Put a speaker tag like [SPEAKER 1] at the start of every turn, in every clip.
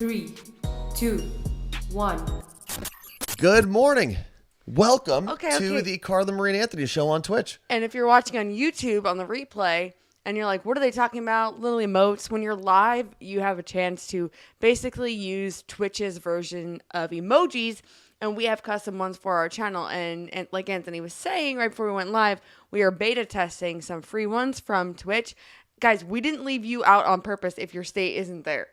[SPEAKER 1] 3, 2, 1.
[SPEAKER 2] Good morning. Welcome to the Carla Marie and Anthony show on Twitch.
[SPEAKER 3] And if you're watching on YouTube on the replay and you're like, what are they talking about? Little emotes. When you're live, you have a chance to basically use Twitch's version of emojis. And we have custom ones for our channel. And like Anthony was saying right before we went live, we are beta testing some free ones from Twitch. Guys, we didn't leave you out on purpose if your state isn't there.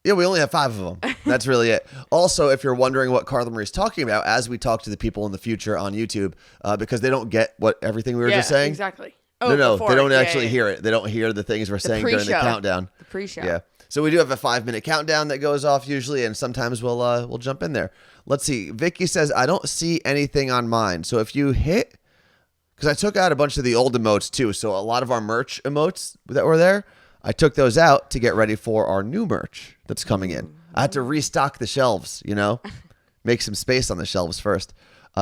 [SPEAKER 2] Yeah, we only have 5 of them. That's really it. Also, if you're wondering what Carla Marie's talking about, as we talk to the people in the future on YouTube, because they don't get everything we were just saying.
[SPEAKER 3] Exactly.
[SPEAKER 2] No, they don't actually hear it. They don't hear the things we're saying during the countdown.
[SPEAKER 3] The pre-show.
[SPEAKER 2] Yeah. So we do have a 5-minute countdown that goes off usually, and sometimes we'll jump in there. Let's see. Vicky says, I don't see anything on mine. So if you hit, because I took out a bunch of the old emotes too, so a lot of our merch emotes that were there, I took those out to get ready for our new merch that's coming in. I had to restock the shelves, make some space on the shelves first.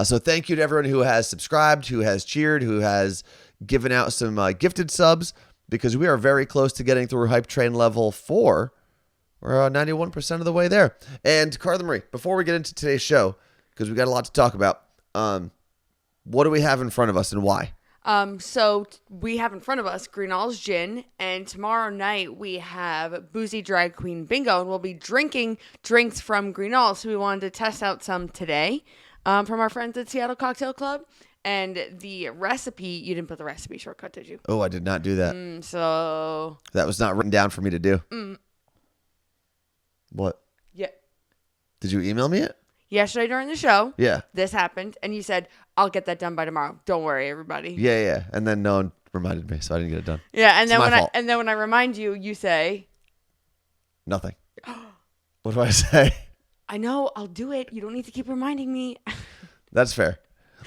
[SPEAKER 2] So thank you to everyone who has subscribed, who has cheered, who has given out some gifted subs, because we are very close to getting through Hype Train level 4. We're 91% of the way there. And Carla Marie, before we get into today's show, because we got a lot to talk about, what do we have in front of us and why?
[SPEAKER 3] So we have in front of us Greenall's Gin, and tomorrow night we have Boozy Drag Queen Bingo, and we'll be drinking drinks from Greenall. So we wanted to test out some today from our friends at Seattle Cocktail Club. And the recipe, you didn't put the recipe shortcut, did you?
[SPEAKER 2] Oh, I did not do that.
[SPEAKER 3] So
[SPEAKER 2] that was not written down for me to do. What?
[SPEAKER 3] Yeah.
[SPEAKER 2] Did you email me it?
[SPEAKER 3] Yesterday during the show.
[SPEAKER 2] Yeah.
[SPEAKER 3] This happened, and you said, I'll get that done by tomorrow. Don't worry, everybody.
[SPEAKER 2] Yeah. And then no one reminded me, so I didn't get it done.
[SPEAKER 3] Yeah, and then when I remind you, you say
[SPEAKER 2] nothing. What do I say?
[SPEAKER 3] I know, I'll do it. You don't need to keep reminding me.
[SPEAKER 2] That's fair.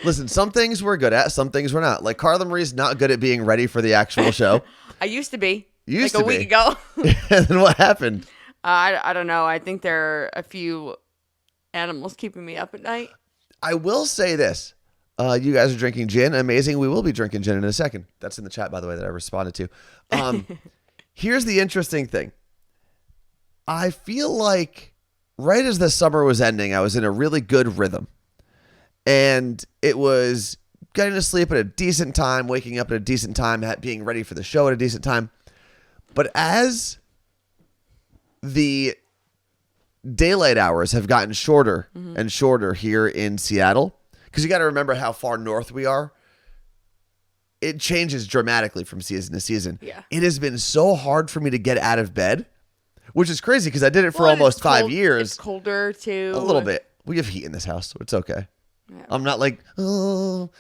[SPEAKER 2] Listen, some things we're good at, some things we're not. Like Carla Marie's not good at being ready for the actual show.
[SPEAKER 3] I used to be.
[SPEAKER 2] Like
[SPEAKER 3] a week ago.
[SPEAKER 2] And then what happened?
[SPEAKER 3] I don't know. I think there are a few animals keeping me up at night.
[SPEAKER 2] I will say this. You guys are drinking gin. Amazing. We will be drinking gin in a second. That's in the chat, by the way, that I responded to. Here's the interesting thing. I feel like right as the summer was ending, I was in a really good rhythm. And it was getting to sleep at a decent time, waking up at a decent time, being ready for the show at a decent time. But as the daylight hours have gotten shorter and shorter here in Seattle, because you got to remember how far north we are. It changes dramatically from season to season.
[SPEAKER 3] Yeah.
[SPEAKER 2] It has been so hard for me to get out of bed, which is crazy because I did it for almost 5 years.
[SPEAKER 3] It's colder too.
[SPEAKER 2] A little bit. We have heat in this house, so it's okay.
[SPEAKER 3] Yeah.
[SPEAKER 2] I'm not like, oh,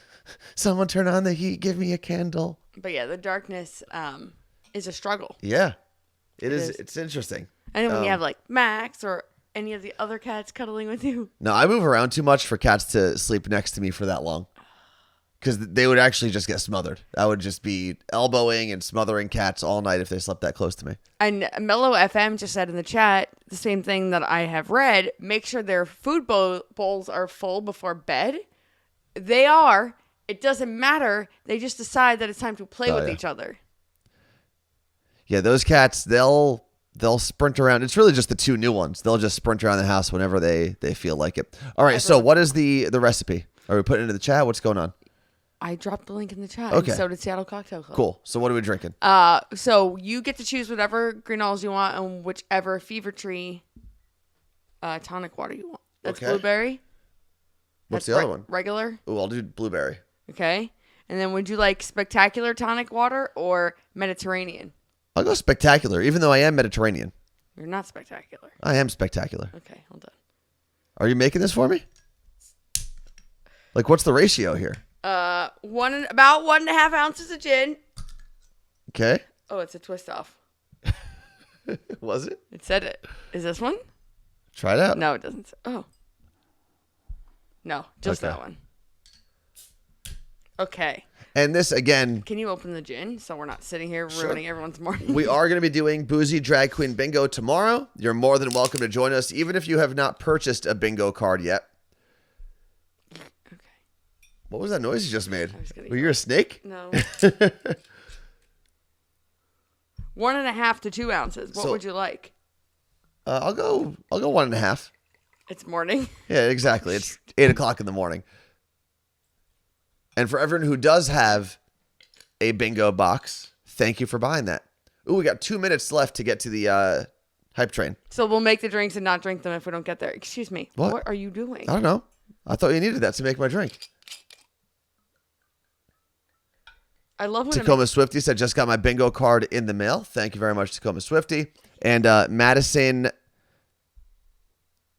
[SPEAKER 2] someone turn on the heat, give me a candle.
[SPEAKER 3] But yeah, the darkness is a struggle.
[SPEAKER 2] Yeah, it is. It's interesting.
[SPEAKER 3] And then when you have like Max or any of the other cats cuddling with you.
[SPEAKER 2] No, I move around too much for cats to sleep next to me for that long. Because they would actually just get smothered. I would just be elbowing and smothering cats all night if they slept that close to me.
[SPEAKER 3] And Mellow FM just said in the chat the same thing that I have read. Make sure their food bowls are full before bed. They are. It doesn't matter. They just decide that it's time to play with each other.
[SPEAKER 2] Yeah, those cats, they'll sprint around. It's really just the 2 new ones. They'll just sprint around the house whenever they feel like it. All right, so what is the recipe? Are we putting it into the chat? What's going on?
[SPEAKER 3] I dropped the link in the chat.
[SPEAKER 2] Okay.
[SPEAKER 3] And so did Seattle Cocktail Club.
[SPEAKER 2] Cool. So what are we drinking?
[SPEAKER 3] So you get to choose whatever Greenalls you want and whichever Fever Tree tonic water you want. That's blueberry.
[SPEAKER 2] What's the other one?
[SPEAKER 3] Regular.
[SPEAKER 2] Oh, I'll do blueberry.
[SPEAKER 3] Okay. And then would you like spectacular tonic water or Mediterranean?
[SPEAKER 2] I'll go spectacular, even though I am Mediterranean.
[SPEAKER 3] You're not spectacular.
[SPEAKER 2] I am spectacular.
[SPEAKER 3] Okay, hold on.
[SPEAKER 2] Are you making this for me? Like, what's the ratio here?
[SPEAKER 3] About 1.5 ounces of gin.
[SPEAKER 2] Okay.
[SPEAKER 3] Oh, it's a twist off.
[SPEAKER 2] Was it?
[SPEAKER 3] It said it. Is this one?
[SPEAKER 2] Try it out.
[SPEAKER 3] No, it doesn't. Oh. No, just that one. Okay.
[SPEAKER 2] And this, again...
[SPEAKER 3] Can you open the gin so we're not sitting here ruining everyone's morning?
[SPEAKER 2] We are going to be doing Boozy Drag Queen Bingo tomorrow. You're more than welcome to join us, even if you have not purchased a bingo card yet.
[SPEAKER 3] Okay.
[SPEAKER 2] What was that noise you just made? Were you a snake?
[SPEAKER 3] No. 1.5 to 2 ounces. What would you like?
[SPEAKER 2] I'll go 1.5.
[SPEAKER 3] It's morning.
[SPEAKER 2] Yeah, exactly. It's 8:00 in the morning. And for everyone who does have a bingo box, thank you for buying that. Ooh, we got 2 minutes left to get to the hype train.
[SPEAKER 3] So we'll make the drinks and not drink them if we don't get there. Excuse me. What are you doing?
[SPEAKER 2] I don't know. I thought you needed that to make my drink.
[SPEAKER 3] I love when
[SPEAKER 2] Tacoma Swifty said, just got my bingo card in the mail. Thank you very much, Tacoma Swifty. And Madison,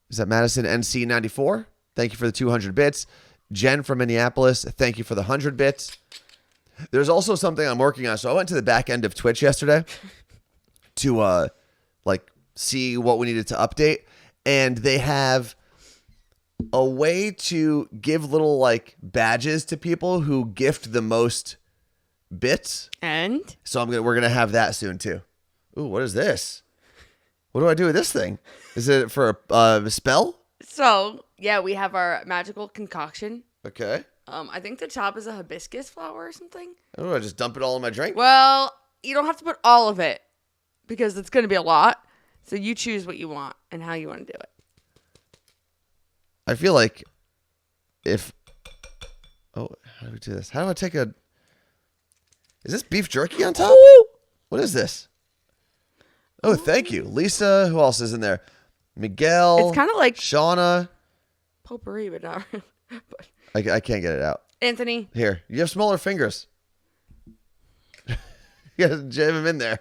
[SPEAKER 2] is that Madison NC94? Thank you for the 200 bits. Jen from Minneapolis, thank you for the 100 bits. There's also something I'm working on. So I went to the back end of Twitch yesterday to see what we needed to update. And they have a way to give little badges to people who gift the most bits.
[SPEAKER 3] And?
[SPEAKER 2] So we're gonna have that soon too. Ooh, what is this? What do I do with this thing? Is it for a spell?
[SPEAKER 3] So, yeah, we have our magical concoction.
[SPEAKER 2] Okay.
[SPEAKER 3] I think the top is a hibiscus flower or something.
[SPEAKER 2] Oh, I just dump it all in my drink?
[SPEAKER 3] Well, you don't have to put all of it because it's going to be a lot. So you choose what you want and how you want to do it.
[SPEAKER 2] I feel like how do we do this? How do I take a... Is this beef jerky on top?
[SPEAKER 3] Ooh.
[SPEAKER 2] What is this? Oh, thank you. Lisa, who else is in there? Miguel.
[SPEAKER 3] It's kind of like
[SPEAKER 2] Shauna.
[SPEAKER 3] potpourri, but not really. But
[SPEAKER 2] I can't get it out.
[SPEAKER 3] Anthony.
[SPEAKER 2] Here, you have smaller fingers. You gotta jam them in there.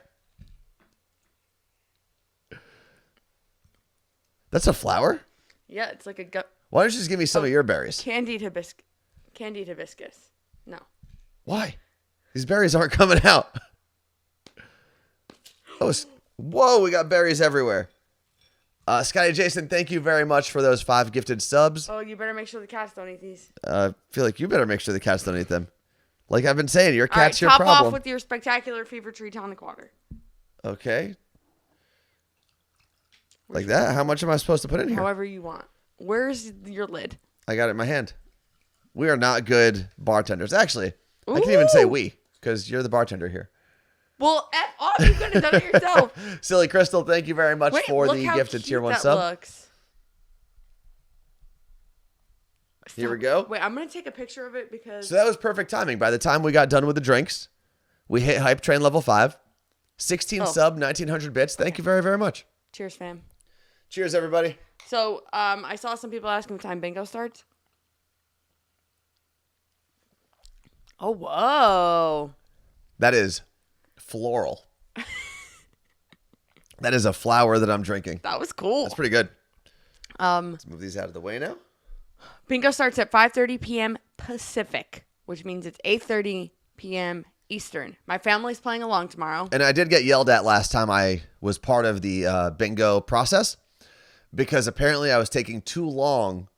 [SPEAKER 2] That's a flower?
[SPEAKER 3] Yeah, it's like a
[SPEAKER 2] Why don't you just give me some of your berries?
[SPEAKER 3] candied hibiscus. No.
[SPEAKER 2] Why? These berries aren't coming out. Whoa, we got berries everywhere. Scotty Jason, thank you very much for those 5 gifted subs.
[SPEAKER 3] Oh, you better make sure the cats don't eat these.
[SPEAKER 2] I feel like you better make sure the cats don't eat them. Like I've been saying, your
[SPEAKER 3] All right,
[SPEAKER 2] cat's your
[SPEAKER 3] top
[SPEAKER 2] problem.
[SPEAKER 3] off with your spectacular fever tree tonic water.
[SPEAKER 2] Okay. Like that? How much am I supposed to put in here?
[SPEAKER 3] However you want. Where's your lid?
[SPEAKER 2] I got it in my hand. We are not good bartenders. Actually, I can't even say we because you're the bartender here.
[SPEAKER 3] Well, F off. You could have done it yourself.
[SPEAKER 2] Silly Crystal, thank you very much for
[SPEAKER 3] look
[SPEAKER 2] the
[SPEAKER 3] how
[SPEAKER 2] gifted
[SPEAKER 3] cute
[SPEAKER 2] tier 1
[SPEAKER 3] that
[SPEAKER 2] sub.
[SPEAKER 3] Looks.
[SPEAKER 2] Here we go.
[SPEAKER 3] Wait, I'm going to take a picture of it because...
[SPEAKER 2] So that was perfect timing. By the time we got done with the drinks, we hit hype train level 5. 16 sub, 1900 bits. Thank you very, very much.
[SPEAKER 3] Cheers, fam.
[SPEAKER 2] Cheers, everybody.
[SPEAKER 3] So, I saw some people asking what time bingo starts. Oh, whoa.
[SPEAKER 2] That is floral. That is a flower that I'm drinking.
[SPEAKER 3] That was cool.
[SPEAKER 2] That's pretty good. Let's move these out of the way now.
[SPEAKER 3] Bingo starts at 5:30 p.m. Pacific, which means it's 8:30 p.m. Eastern. My family's playing along tomorrow.
[SPEAKER 2] And I did get yelled at last time I was part of the bingo process because apparently I was taking too long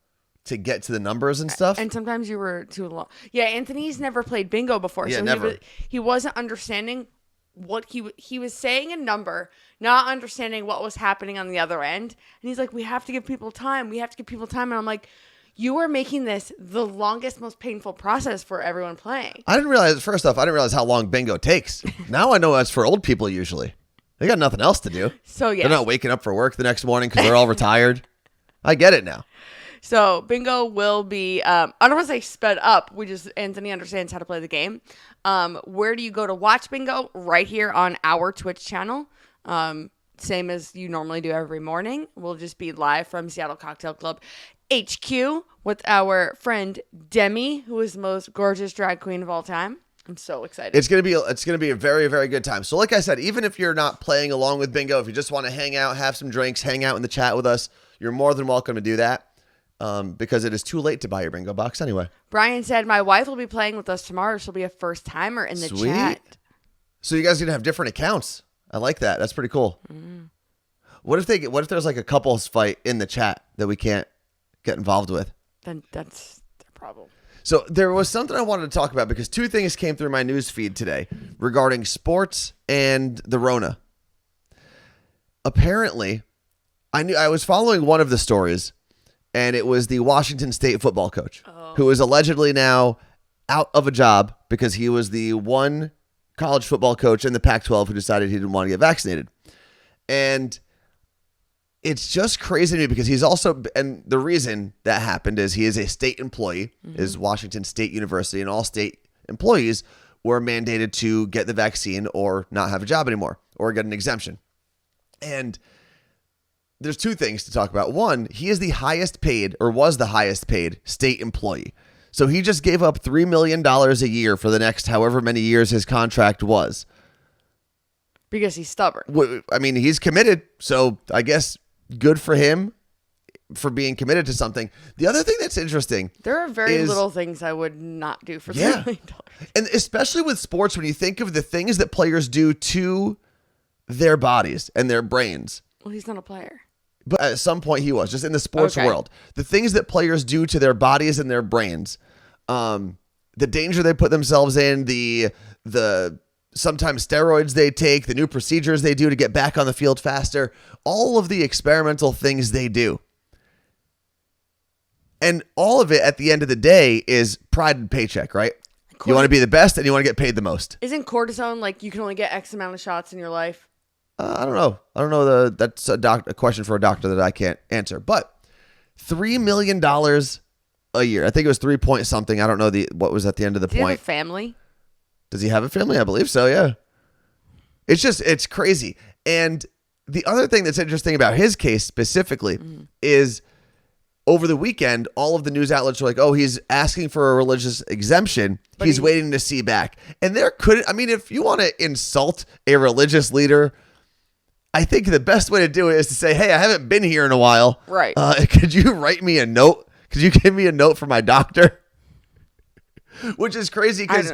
[SPEAKER 2] to get to the numbers and stuff.
[SPEAKER 3] And sometimes you were too long. Yeah, Anthony's never played bingo before.
[SPEAKER 2] Yeah,
[SPEAKER 3] so
[SPEAKER 2] never.
[SPEAKER 3] He wasn't understanding what he was saying a number, not understanding what was happening on the other end. And he's like, we have to give people time. We have to give people time. And I'm like, you are making this the longest, most painful process for everyone playing.
[SPEAKER 2] I didn't realize, first off, I didn't realize how long bingo takes. Now I know that's for old people usually. They got nothing else to do.
[SPEAKER 3] So, yeah.
[SPEAKER 2] They're not waking up for work the next morning because they're all retired. I get it now.
[SPEAKER 3] So bingo will be, I don't want to say sped up. Anthony understands how to play the game. Where do you go to watch bingo? Right here on our Twitch channel. Same as you normally do every morning. We'll just be live from Seattle Cocktail Club HQ with our friend Demi, who is the most gorgeous drag queen of all time. I'm so excited.
[SPEAKER 2] It's gonna be a very, very good time. So like I said, even if you're not playing along with bingo, if you just want to hang out, have some drinks, hang out in the chat with us, you're more than welcome to do that. Because it is too late to buy your bingo box anyway.
[SPEAKER 3] Brian said my wife will be playing with us tomorrow. She'll be a first timer in the chat.
[SPEAKER 2] So you guys are gonna have different accounts. I like that. That's pretty cool. Mm. What if there's like a couples fight in the chat that we can't get involved with?
[SPEAKER 3] Then that's their problem.
[SPEAKER 2] So there was something I wanted to talk about because 2 things came through my news feed today regarding sports and the Rona. Apparently, I was following one of the stories, and it was the Washington State football coach who is allegedly now out of a job because he was the one college football coach in the Pac-12 who decided he didn't want to get vaccinated. And it's just crazy to me because he's also, and the reason that happened is he is a state employee, is Washington State University, and all state employees were mandated to get the vaccine or not have a job anymore or get an exemption. And there's two things to talk about. One, he is the highest paid, or was the highest paid, state employee. So he just gave up $3 million a year for the next however many years his contract was.
[SPEAKER 3] Because he's stubborn.
[SPEAKER 2] I mean, he's committed, so I guess good for him for being committed to something. The other thing that's interesting,
[SPEAKER 3] there are very little things I would not do for $3 million.
[SPEAKER 2] And especially with sports, when you think of the things that players do to their bodies and their brains.
[SPEAKER 3] Well, he's not a player.
[SPEAKER 2] But at some point he was, just in the sports world. The things that players do to their bodies and their brains, the danger they put themselves in, the sometimes steroids they take, the new procedures they do to get back on the field faster, all of the experimental things they do. And all of it at the end of the day is pride and paycheck, right? You want to be the best and you want to get paid the most.
[SPEAKER 3] Isn't cortisone like you can only get X amount of shots in your life?
[SPEAKER 2] I don't know. That's a question for a doctor that I can't answer. But $3 million a year. I think it was 3 point something. I don't know what was at the end of the
[SPEAKER 3] point. Does he have a family?
[SPEAKER 2] Does he have a family? I believe so, yeah. It's crazy. And the other thing that's interesting about his case specifically is over the weekend, all of the news outlets were like, oh, he's asking for a religious exemption. But he's waiting to see back. And if you want to insult a religious leader, I think the best way to do it is to say, hey, I haven't been here in a while.
[SPEAKER 3] Right.
[SPEAKER 2] Could you write me a note? Could you give me a note from my doctor? Which is crazy because,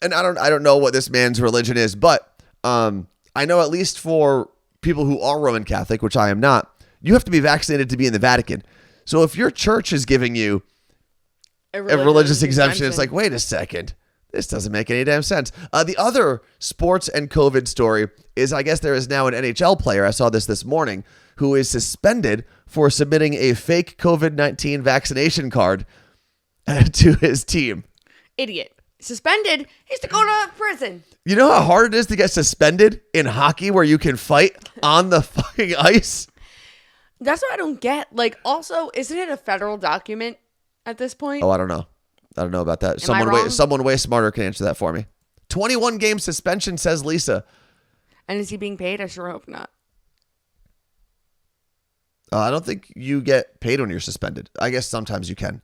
[SPEAKER 2] and I don't know what this man's religion is, but I know at least for people who are Roman Catholic, which I am not, you have to be vaccinated to be in the Vatican. So if your church is giving you a religious exemption, it's like, wait a second. This doesn't make any damn sense. The other sports and COVID story is, I guess there is now an NHL player, I saw this morning, who is suspended for submitting a fake COVID-19 vaccination card to his team.
[SPEAKER 3] Idiot. Suspended? He has to go to prison.
[SPEAKER 2] You know how hard it is to get suspended in hockey where you can fight on the fucking ice?
[SPEAKER 3] That's what I don't get. Like, also, isn't it a federal document at this point?
[SPEAKER 2] Oh, I don't know. I don't know about that.
[SPEAKER 3] Am
[SPEAKER 2] Someone way smarter can answer that for me. 21 game suspension, says Lisa.
[SPEAKER 3] And is he being paid? I sure hope not.
[SPEAKER 2] I don't think you get paid when you're suspended. I guess sometimes you can.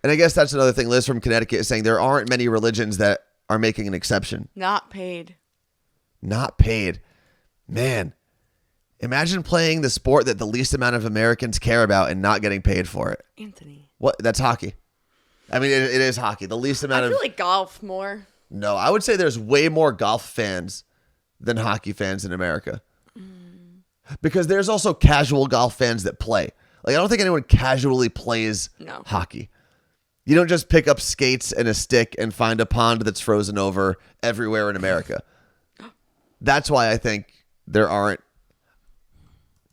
[SPEAKER 2] And I guess that's another thing. Liz from Connecticut is saying there aren't many religions that are making an exception.
[SPEAKER 3] Not paid.
[SPEAKER 2] Not paid. Man, imagine playing the sport that the least amount of Americans care about and not getting paid for it.
[SPEAKER 3] Anthony.
[SPEAKER 2] What? That's hockey. I mean, it is hockey. The least amount of...
[SPEAKER 3] I feel like golf more.
[SPEAKER 2] No, I would say there's way more golf fans than hockey fans in America. Because there's also casual golf fans that play. Like, I don't think anyone casually plays hockey. You don't just pick up skates and a stick and find a pond that's frozen over everywhere in America. That's why I think there aren't...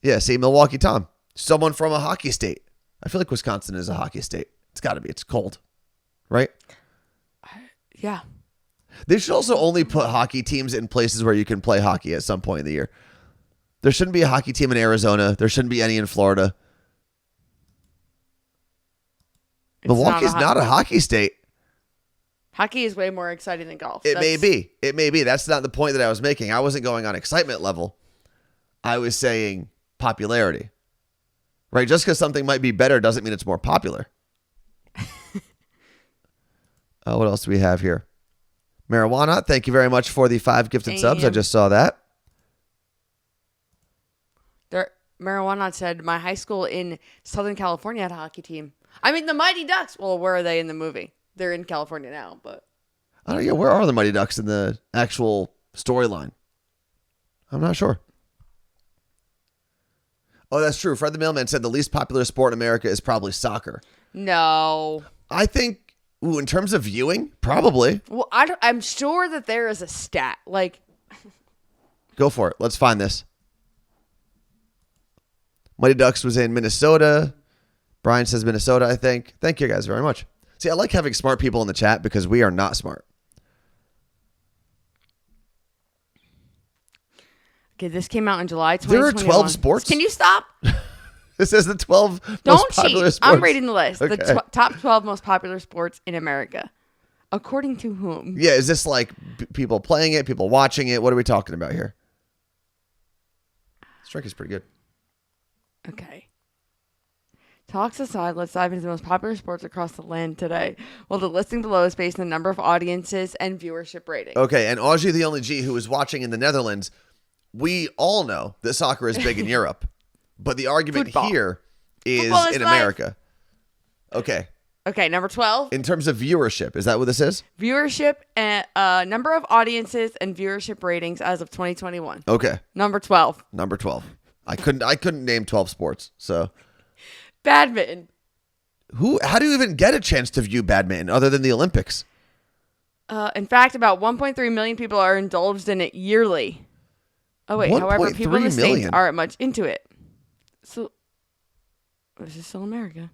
[SPEAKER 2] Yeah, see, Milwaukee Tom. Someone from a hockey state. I feel like Wisconsin is a hockey state. It's got to be. It's cold. Right?
[SPEAKER 3] Yeah.
[SPEAKER 2] They should also only put hockey teams in places where you can play hockey at some point in the year. There shouldn't be a hockey team in Arizona. There shouldn't be any in Florida. Milwaukee's not a hockey state.
[SPEAKER 3] Hockey is way more exciting than golf.
[SPEAKER 2] It may be. It may be. That's not the point that I was making. I wasn't going on excitement level. I was saying popularity. Right? Just because something might be better doesn't mean it's more popular. What else do we have here? Marijuana. Thank you very much for the 5 gifted subs. I just saw that.
[SPEAKER 3] Marijuana said, my high school in Southern California had a hockey team. I mean, the Mighty Ducks. Well, where are they in the movie? They're in California now, but...
[SPEAKER 2] I don't know. Where are the Mighty Ducks in the actual storyline? I'm not sure. Oh, that's true. Fred the Mailman said the least popular sport in America is probably soccer.
[SPEAKER 3] No.
[SPEAKER 2] I think, in terms of viewing, probably.
[SPEAKER 3] Well, I'm sure that there is a stat. Like...
[SPEAKER 2] Go for it. Let's find this. Mighty Ducks was in Minnesota. Brian says Minnesota, I think. Thank you guys very much. See, I like having smart people in the chat because we are not smart.
[SPEAKER 3] Okay, this came out in July
[SPEAKER 2] There are
[SPEAKER 3] 2021.
[SPEAKER 2] 12 sports?
[SPEAKER 3] Can you stop?
[SPEAKER 2] This is the 12
[SPEAKER 3] Don't
[SPEAKER 2] most popular
[SPEAKER 3] cheat.
[SPEAKER 2] sports.
[SPEAKER 3] I'm reading the list.
[SPEAKER 2] Okay.
[SPEAKER 3] The top 12 most popular sports in America. According to whom?
[SPEAKER 2] Yeah, is this like people playing it, people watching it? What are we talking about here? Strike is pretty good.
[SPEAKER 3] Okay. Talks aside, let's dive into the most popular sports across the land today. Well, the listing below is based on the number of audiences and viewership ratings.
[SPEAKER 2] Okay, and Audrey the Only G, who is watching in the Netherlands, we all know that soccer is big in Europe, but the argument
[SPEAKER 3] Football.
[SPEAKER 2] here is
[SPEAKER 3] Football is
[SPEAKER 2] in
[SPEAKER 3] life.
[SPEAKER 2] America. Okay,
[SPEAKER 3] Okay, number 12.
[SPEAKER 2] in terms of viewership, is that what this is?
[SPEAKER 3] Viewership and number of audiences and viewership ratings as of 2021.
[SPEAKER 2] Okay,
[SPEAKER 3] Number 12.
[SPEAKER 2] number 12. I couldn't name 12 sports. So
[SPEAKER 3] Badminton.
[SPEAKER 2] how do you even get a chance to view badminton other than the Olympics?
[SPEAKER 3] In fact, about 1.3 million people are indulged in it yearly. Oh, wait. However, people in the
[SPEAKER 2] 1.3
[SPEAKER 3] States
[SPEAKER 2] million?
[SPEAKER 3] aren't much into it. So, this is still America.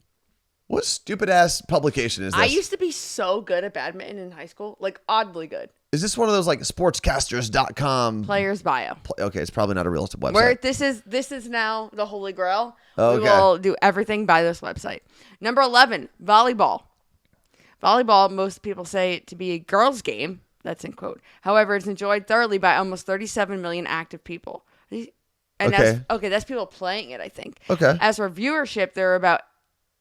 [SPEAKER 2] What stupid ass publication is this?
[SPEAKER 3] I used to be so good at badminton in high school. Like, oddly good.
[SPEAKER 2] Is this one of those like sportscasters.com?
[SPEAKER 3] Player's bio.
[SPEAKER 2] Okay, it's probably not a real website.
[SPEAKER 3] Where this is now the holy grail.
[SPEAKER 2] Okay.
[SPEAKER 3] We will do everything by this website. Number 11, volleyball. Volleyball, most people say it to be a girls' game. That's in quote. However, it's enjoyed thoroughly by almost 37 million active people. And that's people playing it, I think.
[SPEAKER 2] Okay.
[SPEAKER 3] As for viewership, there are about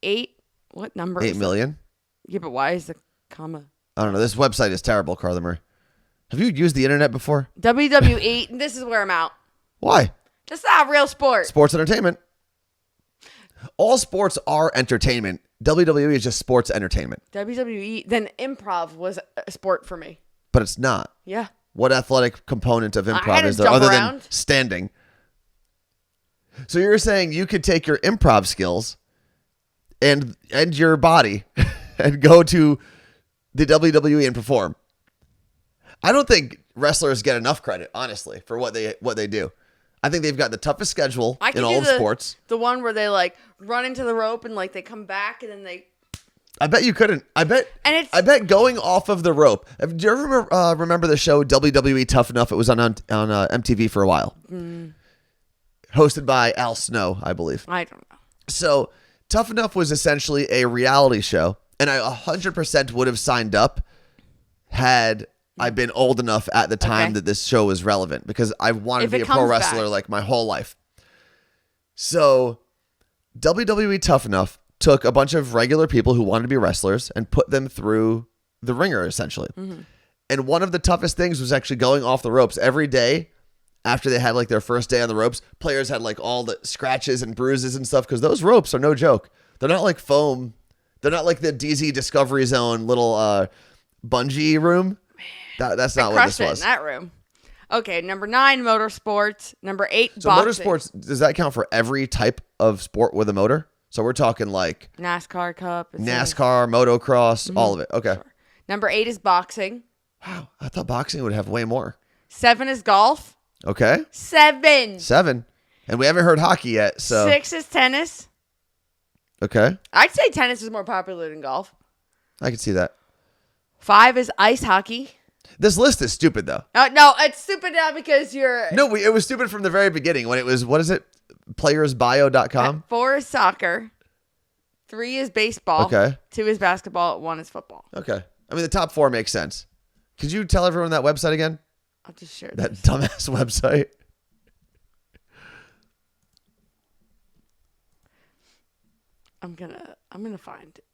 [SPEAKER 3] 8. What number?
[SPEAKER 2] 8 million?
[SPEAKER 3] Yeah, but why is the comma?
[SPEAKER 2] I don't know. This website is terrible, Carla Marie. Have you used the internet before?
[SPEAKER 3] WWE. This is where I'm out.
[SPEAKER 2] Why?
[SPEAKER 3] That's not real sport.
[SPEAKER 2] Sports entertainment. All sports are entertainment. WWE is just sports entertainment.
[SPEAKER 3] WWE. Then improv was a sport for me.
[SPEAKER 2] But it's not.
[SPEAKER 3] Yeah.
[SPEAKER 2] What athletic component of
[SPEAKER 3] had
[SPEAKER 2] improv
[SPEAKER 3] to
[SPEAKER 2] is there
[SPEAKER 3] jump
[SPEAKER 2] other
[SPEAKER 3] around.
[SPEAKER 2] than standing? So you're saying you could take your improv skills and your body and go to the WWE and perform. I don't think wrestlers get enough credit, honestly, for what they do. I think they've got the toughest schedule in all of sports.
[SPEAKER 3] The one where they like run into the rope and like they come back and then they.
[SPEAKER 2] I bet you couldn't. I bet going off of the rope. Do you ever remember the show WWE Tough Enough? It was on MTV for a while. Hosted by Al Snow, I believe.
[SPEAKER 3] I don't know.
[SPEAKER 2] So Tough Enough was essentially a reality show, and I 100% would have signed up had I been old enough at the time that this show was relevant, because I wanted to be a pro wrestler like my whole life. So WWE Tough Enough took a bunch of regular people who wanted to be wrestlers and put them through the ringer, essentially. Mm-hmm. And one of the toughest things was actually going off the ropes every day. After they had like their first day on the ropes, players had like all the scratches and bruises and stuff, because those ropes are no joke. They're not like foam. They're not like the DZ Discovery Zone little bungee room. That's not what this was.
[SPEAKER 3] In that room. Okay, number 9, motorsports. Number 8,
[SPEAKER 2] so
[SPEAKER 3] boxing.
[SPEAKER 2] Motorsports, does that count for every type of sport with a motor? So we're talking like
[SPEAKER 3] NASCAR Cup.
[SPEAKER 2] NASCAR, motocross, all of it. Okay.
[SPEAKER 3] Sure. Number 8 is boxing.
[SPEAKER 2] Wow, I thought boxing would have way more.
[SPEAKER 3] 7 is golf.
[SPEAKER 2] Okay.
[SPEAKER 3] 7.
[SPEAKER 2] 7. And we haven't heard hockey yet, so.
[SPEAKER 3] 6 is tennis.
[SPEAKER 2] Okay.
[SPEAKER 3] I'd say tennis is more popular than golf.
[SPEAKER 2] I can see that.
[SPEAKER 3] 5 is ice hockey.
[SPEAKER 2] This list is stupid, though.
[SPEAKER 3] No, it's stupid now because you're...
[SPEAKER 2] No, it was stupid from the very beginning when it was, what is it? Playersbio.com?
[SPEAKER 3] 4 is soccer. 3 is baseball.
[SPEAKER 2] Okay.
[SPEAKER 3] 2 is basketball. 1 is football.
[SPEAKER 2] Okay. I mean, the top 4 makes sense. Could you tell everyone that website again?
[SPEAKER 3] I'll just share
[SPEAKER 2] That
[SPEAKER 3] this.
[SPEAKER 2] dumbass website.
[SPEAKER 3] I'm gonna find it.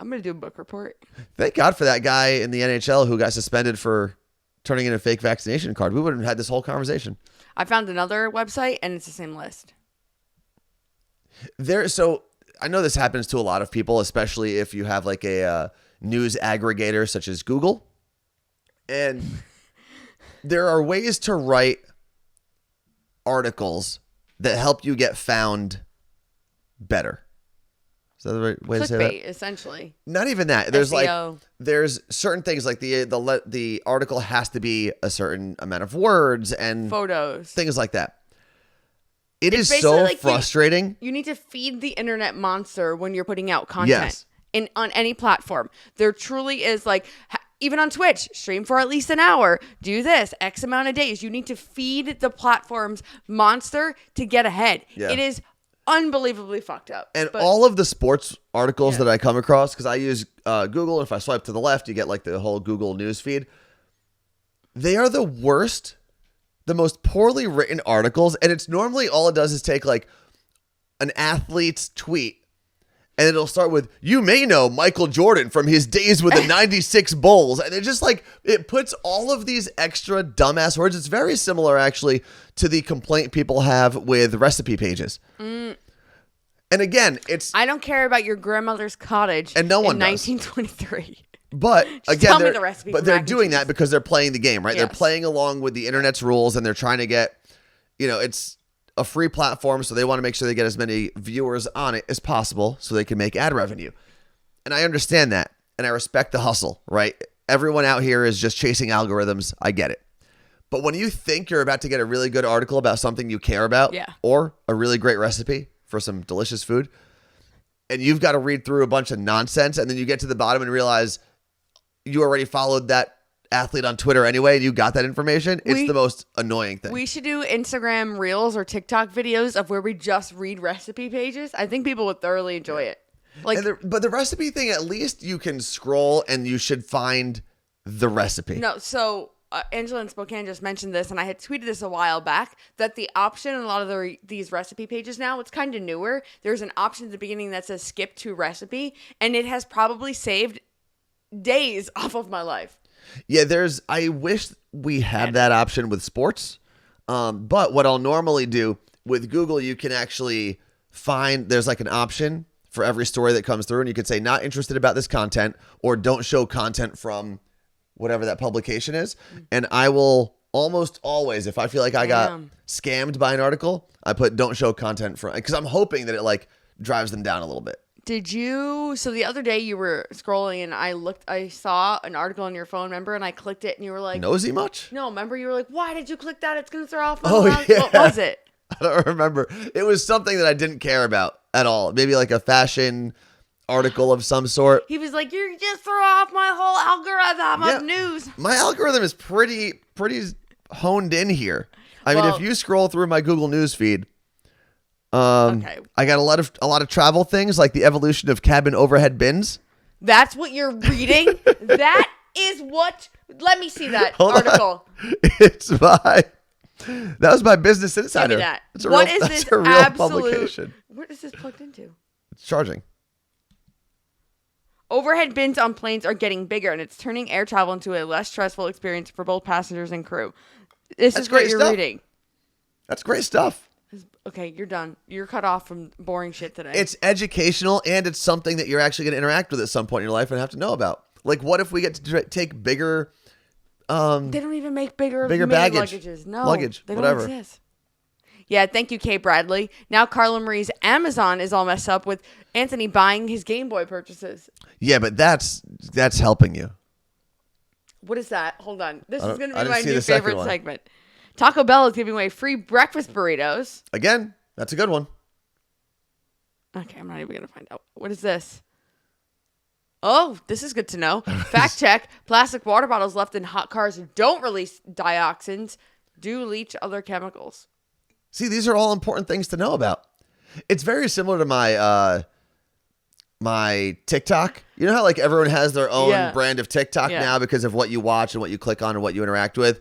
[SPEAKER 3] I'm gonna do a book report.
[SPEAKER 2] Thank God for that guy in the NHL who got suspended for turning in a fake vaccination card. We wouldn't have had this whole conversation.
[SPEAKER 3] I found another website and it's the same list.
[SPEAKER 2] So I know this happens to a lot of people, especially if you have like a news aggregator such as Google. And there are ways to write articles that help you get found better. Is that the right way to say that?
[SPEAKER 3] Clickbait, essentially.
[SPEAKER 2] Not even that. There's
[SPEAKER 3] SEO.
[SPEAKER 2] there's certain things like the article has to be a certain amount of words and
[SPEAKER 3] Photos.
[SPEAKER 2] things like that. It's
[SPEAKER 3] basically
[SPEAKER 2] so
[SPEAKER 3] like
[SPEAKER 2] frustrating.
[SPEAKER 3] You need to feed the internet monster when you're putting out content.
[SPEAKER 2] Yes.
[SPEAKER 3] On any platform. There truly is like even on Twitch, stream for at least an hour, do this X amount of days. You need to feed the platform's monster to get ahead.
[SPEAKER 2] Yeah.
[SPEAKER 3] It is unbelievably fucked up.
[SPEAKER 2] And all of the sports articles that I come across, because I use Google, and if I swipe to the left, you get like the whole Google news feed. They are the worst, the most poorly written articles. And it's normally all it does is take like an athlete's tweet, and it'll start with, you may know Michael Jordan from his days with the 96 Bulls. And it just like, it puts all of these extra dumbass words. It's very similar actually to the complaint people have with recipe pages. And again,
[SPEAKER 3] I don't care about your grandmother's cottage
[SPEAKER 2] and no one
[SPEAKER 3] in 1923.
[SPEAKER 2] But again,
[SPEAKER 3] tell me the recipe for
[SPEAKER 2] they're
[SPEAKER 3] mac and
[SPEAKER 2] doing
[SPEAKER 3] cheese.
[SPEAKER 2] that because they're playing the game, right?
[SPEAKER 3] Yes.
[SPEAKER 2] They're playing along with the internet's rules, and they're trying to get, it's a free platform, so they want to make sure they get as many viewers on it as possible so they can make ad revenue. And I understand that, and I respect the hustle, right? Everyone out here is just chasing algorithms. I get it. But when you think you're about to get a really good article about something you care about, or a really great recipe for some delicious food, and you've got to read through a bunch of nonsense, and then you get to the bottom and realize you already followed that athlete on Twitter anyway, and you got that information, it's the most annoying thing.
[SPEAKER 3] We should do Instagram Reels or TikTok videos of where we just read recipe pages. I think people would thoroughly enjoy it. Like,
[SPEAKER 2] but the recipe thing, at least you can scroll and you should find the recipe.
[SPEAKER 3] No, so Angela in Spokane just mentioned this, and I had tweeted this a while back, that the option in a lot of these recipe pages now, it's kind of newer. There's an option at the beginning that says skip to recipe, and it has probably saved days off of my life.
[SPEAKER 2] Yeah, I wish we had that option with sports. But what I'll normally do with Google, you can actually find, there's like an option for every story that comes through, and you could say not interested about this content, or don't show content from whatever that publication is. And I will almost always, if I feel like I got scammed by an article, I put don't show content from, because I'm hoping that it like drives them down a little bit.
[SPEAKER 3] So the other day you were scrolling and I saw an article on your phone, remember? And I clicked it and you were like,
[SPEAKER 2] nosy much?
[SPEAKER 3] No, remember? You were like, why did you click that? It's going to throw off my
[SPEAKER 2] yeah.
[SPEAKER 3] What was it?
[SPEAKER 2] I don't remember. It was something that I didn't care about at all. Maybe like a fashion article of some sort.
[SPEAKER 3] He was like, you just throw off my whole algorithm of news.
[SPEAKER 2] My algorithm is pretty honed in here. I mean, if you scroll through my Google News feed, I got a lot of travel things, like the evolution of cabin overhead bins.
[SPEAKER 3] That's what you're reading? That is what... Let me see that article.
[SPEAKER 2] That was my Business Insider.
[SPEAKER 3] Give me that.
[SPEAKER 2] It's a real publication.
[SPEAKER 3] What is this plugged into?
[SPEAKER 2] It's charging.
[SPEAKER 3] Overhead bins on planes are getting bigger, and it's turning air travel into a less stressful experience for both passengers and crew. This is what you're reading.
[SPEAKER 2] That's great stuff.
[SPEAKER 3] Okay, you're done. You're cut off from boring shit today.
[SPEAKER 2] It's educational, and it's something that you're actually going to interact with at some point in your life and have to know about. Like, what if we get to take bigger...
[SPEAKER 3] they don't even make bigger
[SPEAKER 2] baggage.
[SPEAKER 3] Luggages. No,
[SPEAKER 2] luggage,
[SPEAKER 3] they
[SPEAKER 2] whatever.
[SPEAKER 3] don't exist. Yeah, thank you, Kate Bradley. Now Carla Marie's Amazon is all messed up with Anthony buying his Game Boy purchases.
[SPEAKER 2] Yeah, but that's helping you.
[SPEAKER 3] What is that? Hold on. This is going to
[SPEAKER 2] I
[SPEAKER 3] be
[SPEAKER 2] didn't
[SPEAKER 3] my
[SPEAKER 2] see
[SPEAKER 3] new
[SPEAKER 2] the second
[SPEAKER 3] favorite
[SPEAKER 2] one.
[SPEAKER 3] segment. Taco Bell is giving away free breakfast burritos.
[SPEAKER 2] Again, that's a good one.
[SPEAKER 3] Okay, I'm not even going to find out. What is this? Oh, this is good to know. Fact check. Plastic water bottles left in hot cars don't release dioxins, do leach other chemicals.
[SPEAKER 2] See, these are all important things to know about. It's very similar to my my TikTok. You know how like everyone has their own brand of TikTok now because of what you watch and what you click on and what you interact with?